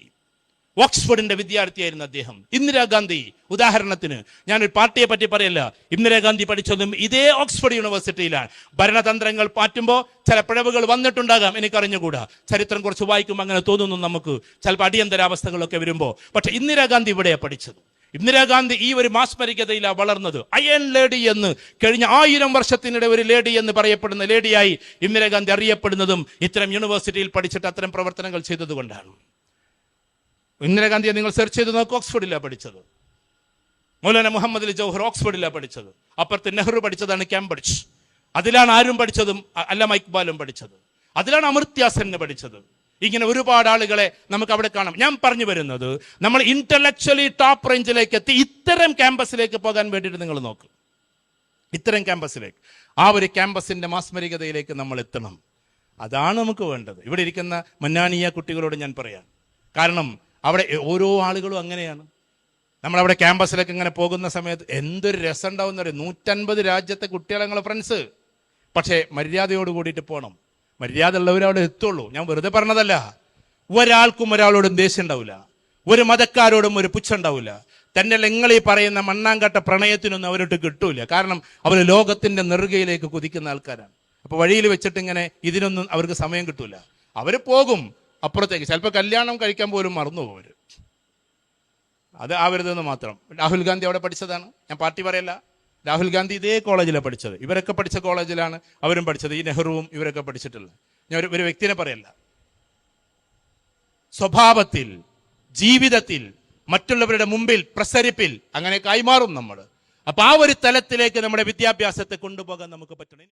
ഓക്സ്ഫോർഡിന്റെ വിദ്യാർത്ഥിയായിരുന്നു അദ്ദേഹം. ഇന്ദിരാഗാന്ധി, ഉദാഹരണത്തിന്, ഞാനൊരു പാർട്ടിയെ പറ്റി പറയല്ല, ഇന്ദിരാഗാന്ധി പഠിച്ചതും ഇതേ ഓക്സ്ഫോർഡ് യൂണിവേഴ്സിറ്റിയിലാണ്. ഭരണതന്ത്രങ്ങൾ മാറ്റുമ്പോൾ ചില പിഴവുകൾ വന്നിട്ടുണ്ടാകാം, എനിക്കറിഞ്ഞുകൂടാ. ചരിത്രം കുറച്ച് വായിക്കുമ്പോൾ അങ്ങനെ തോന്നുന്നു നമുക്ക്, ചിലപ്പോൾ അടിയന്തരാവസ്ഥകളൊക്കെ വരുമ്പോൾ. പക്ഷെ ഇന്ദിരാഗാന്ധി ഇവിടെയാണ് പഠിച്ചത്. ഇന്ദിരാഗാന്ധി ഈ ഒരു മാസ്മരികതയിലാണ് വളർന്നത്. അയൺ ലേഡി എന്ന്, കഴിഞ്ഞ 1000 വർഷത്തിനിടെ ഒരു ലേഡി എന്ന് പറയപ്പെടുന്ന ലേഡിയായി ഇന്ദിരാഗാന്ധി അറിയപ്പെടുന്നതും ഇത്തരം യൂണിവേഴ്സിറ്റിയിൽ പഠിച്ചിട്ട് അത്തരം പ്രവർത്തനങ്ങൾ ചെയ്തതുകൊണ്ടാണ്. ഇന്ദിരാഗാന്ധിയെ നിങ്ങൾ സെർച്ച് ചെയ്ത് നോക്ക്, ഓക്സ്ഫോർഡിലാണ് പഠിച്ചത്. മൗലാന മുഹമ്മദ് അലി ജൗഹർ ഓക്സ്ഫോർഡിലാണ് പഠിച്ചത്. അപ്പുറത്ത് നെഹ്റു പഠിച്ചതാണ് കേംബ്രിഡ്ജ്. അതിലാണ് ആരും പഠിച്ചതും അല്ലാമ ഇക്ബാലും പഠിച്ചത്. അതിലാണ് അമർത്യ സെൻ പഠിച്ചത്. ഇങ്ങനെ ഒരുപാട് ആളുകളെ നമുക്ക് അവിടെ കാണാം. ഞാൻ പറഞ്ഞു വരുന്നത്, നമ്മൾ ഇന്റലക്ച്വലി ടോപ്പ് റേഞ്ചിലേക്ക് എത്തി ഇത്തരം ക്യാമ്പസിലേക്ക് പോകാൻ വേണ്ടിയിട്ട് നിങ്ങൾ നോക്ക്. ഇത്തരം ക്യാമ്പസിലേക്ക്, ആ ഒരു ക്യാമ്പസിന്റെ മാസ്മരികതയിലേക്ക് നമ്മൾ എത്തണം. അതാണ് നമുക്ക് വേണ്ടത്. ഇവിടെ ഇരിക്കുന്ന മന്നാനിയ കുട്ടികളോട് ഞാൻ പറയാം, കാരണം അവിടെ ഓരോ ആളുകളും അങ്ങനെയാണ്. നമ്മളവിടെ ക്യാമ്പസിലേക്ക് ഇങ്ങനെ പോകുന്ന സമയത്ത് എന്തൊരു രസം ഉണ്ടാവുന്ന 150 രാജ്യത്തെ കുട്ടികളെ ഞങ്ങളെ ഫ്രണ്ട്സ്. പക്ഷേ മര്യാദയോട് കൂടിയിട്ട് പോകണം. മര്യാദ ഉള്ളവരവിടെ എത്തുള്ളൂ. ഞാൻ വെറുതെ പറഞ്ഞതല്ല. ഒരാൾക്കും ഒരാളോടും ദേഷ്യം ഉണ്ടാവില്ല, ഒരു മതക്കാരോടും ഒരു പുച്ഛം ഉണ്ടാവില്ല. തന്നെ നിങ്ങൾ ഈ പറയുന്ന മണ്ണാങ്കട്ട പ്രണയത്തിനൊന്നും അവരോട്ട് കിട്ടൂല. കാരണം അവർ ലോകത്തിന്റെ നെറുകയിലേക്ക് കുതിക്കുന്ന ആൾക്കാരാണ്. അപ്പൊ വഴിയിൽ വെച്ചിട്ട് ഇങ്ങനെ ഇതിനൊന്നും അവർക്ക് സമയം കിട്ടൂല. അവർ പോകും അപ്പുറത്തേക്ക്, ചിലപ്പോൾ കല്യാണം കഴിക്കാൻ പോലും മറന്നു പോകും അവര്. അത് ആവരുതെന്ന് മാത്രം. രാഹുൽ ഗാന്ധി അവിടെ പഠിച്ചതാണ്, ഞാൻ പാർട്ടി പറയല്ല. രാഹുൽ ഗാന്ധി ഇതേ കോളേജിലാണ് പഠിച്ചത്. ഇവരൊക്കെ പഠിച്ച കോളേജിലാണ് അവരും പഠിച്ചത്. ഈ നെഹ്റുവും ഇവരൊക്കെ പഠിച്ചിട്ടുള്ളത്. ഞാൻ ഒരു വ്യക്തിനെ പറയല്ല. സ്വഭാവത്തിൽ, ജീവിതത്തിൽ, മറ്റുള്ളവരുടെ മുമ്പിൽ, പ്രസരിപ്പിൽ അങ്ങനെ കൈമാറും നമ്മൾ. അപ്പൊ ആ ഒരു തലത്തിലേക്ക് നമ്മുടെ വിദ്യാഭ്യാസത്തെ കൊണ്ടുപോകാൻ നമുക്ക് പറ്റണം.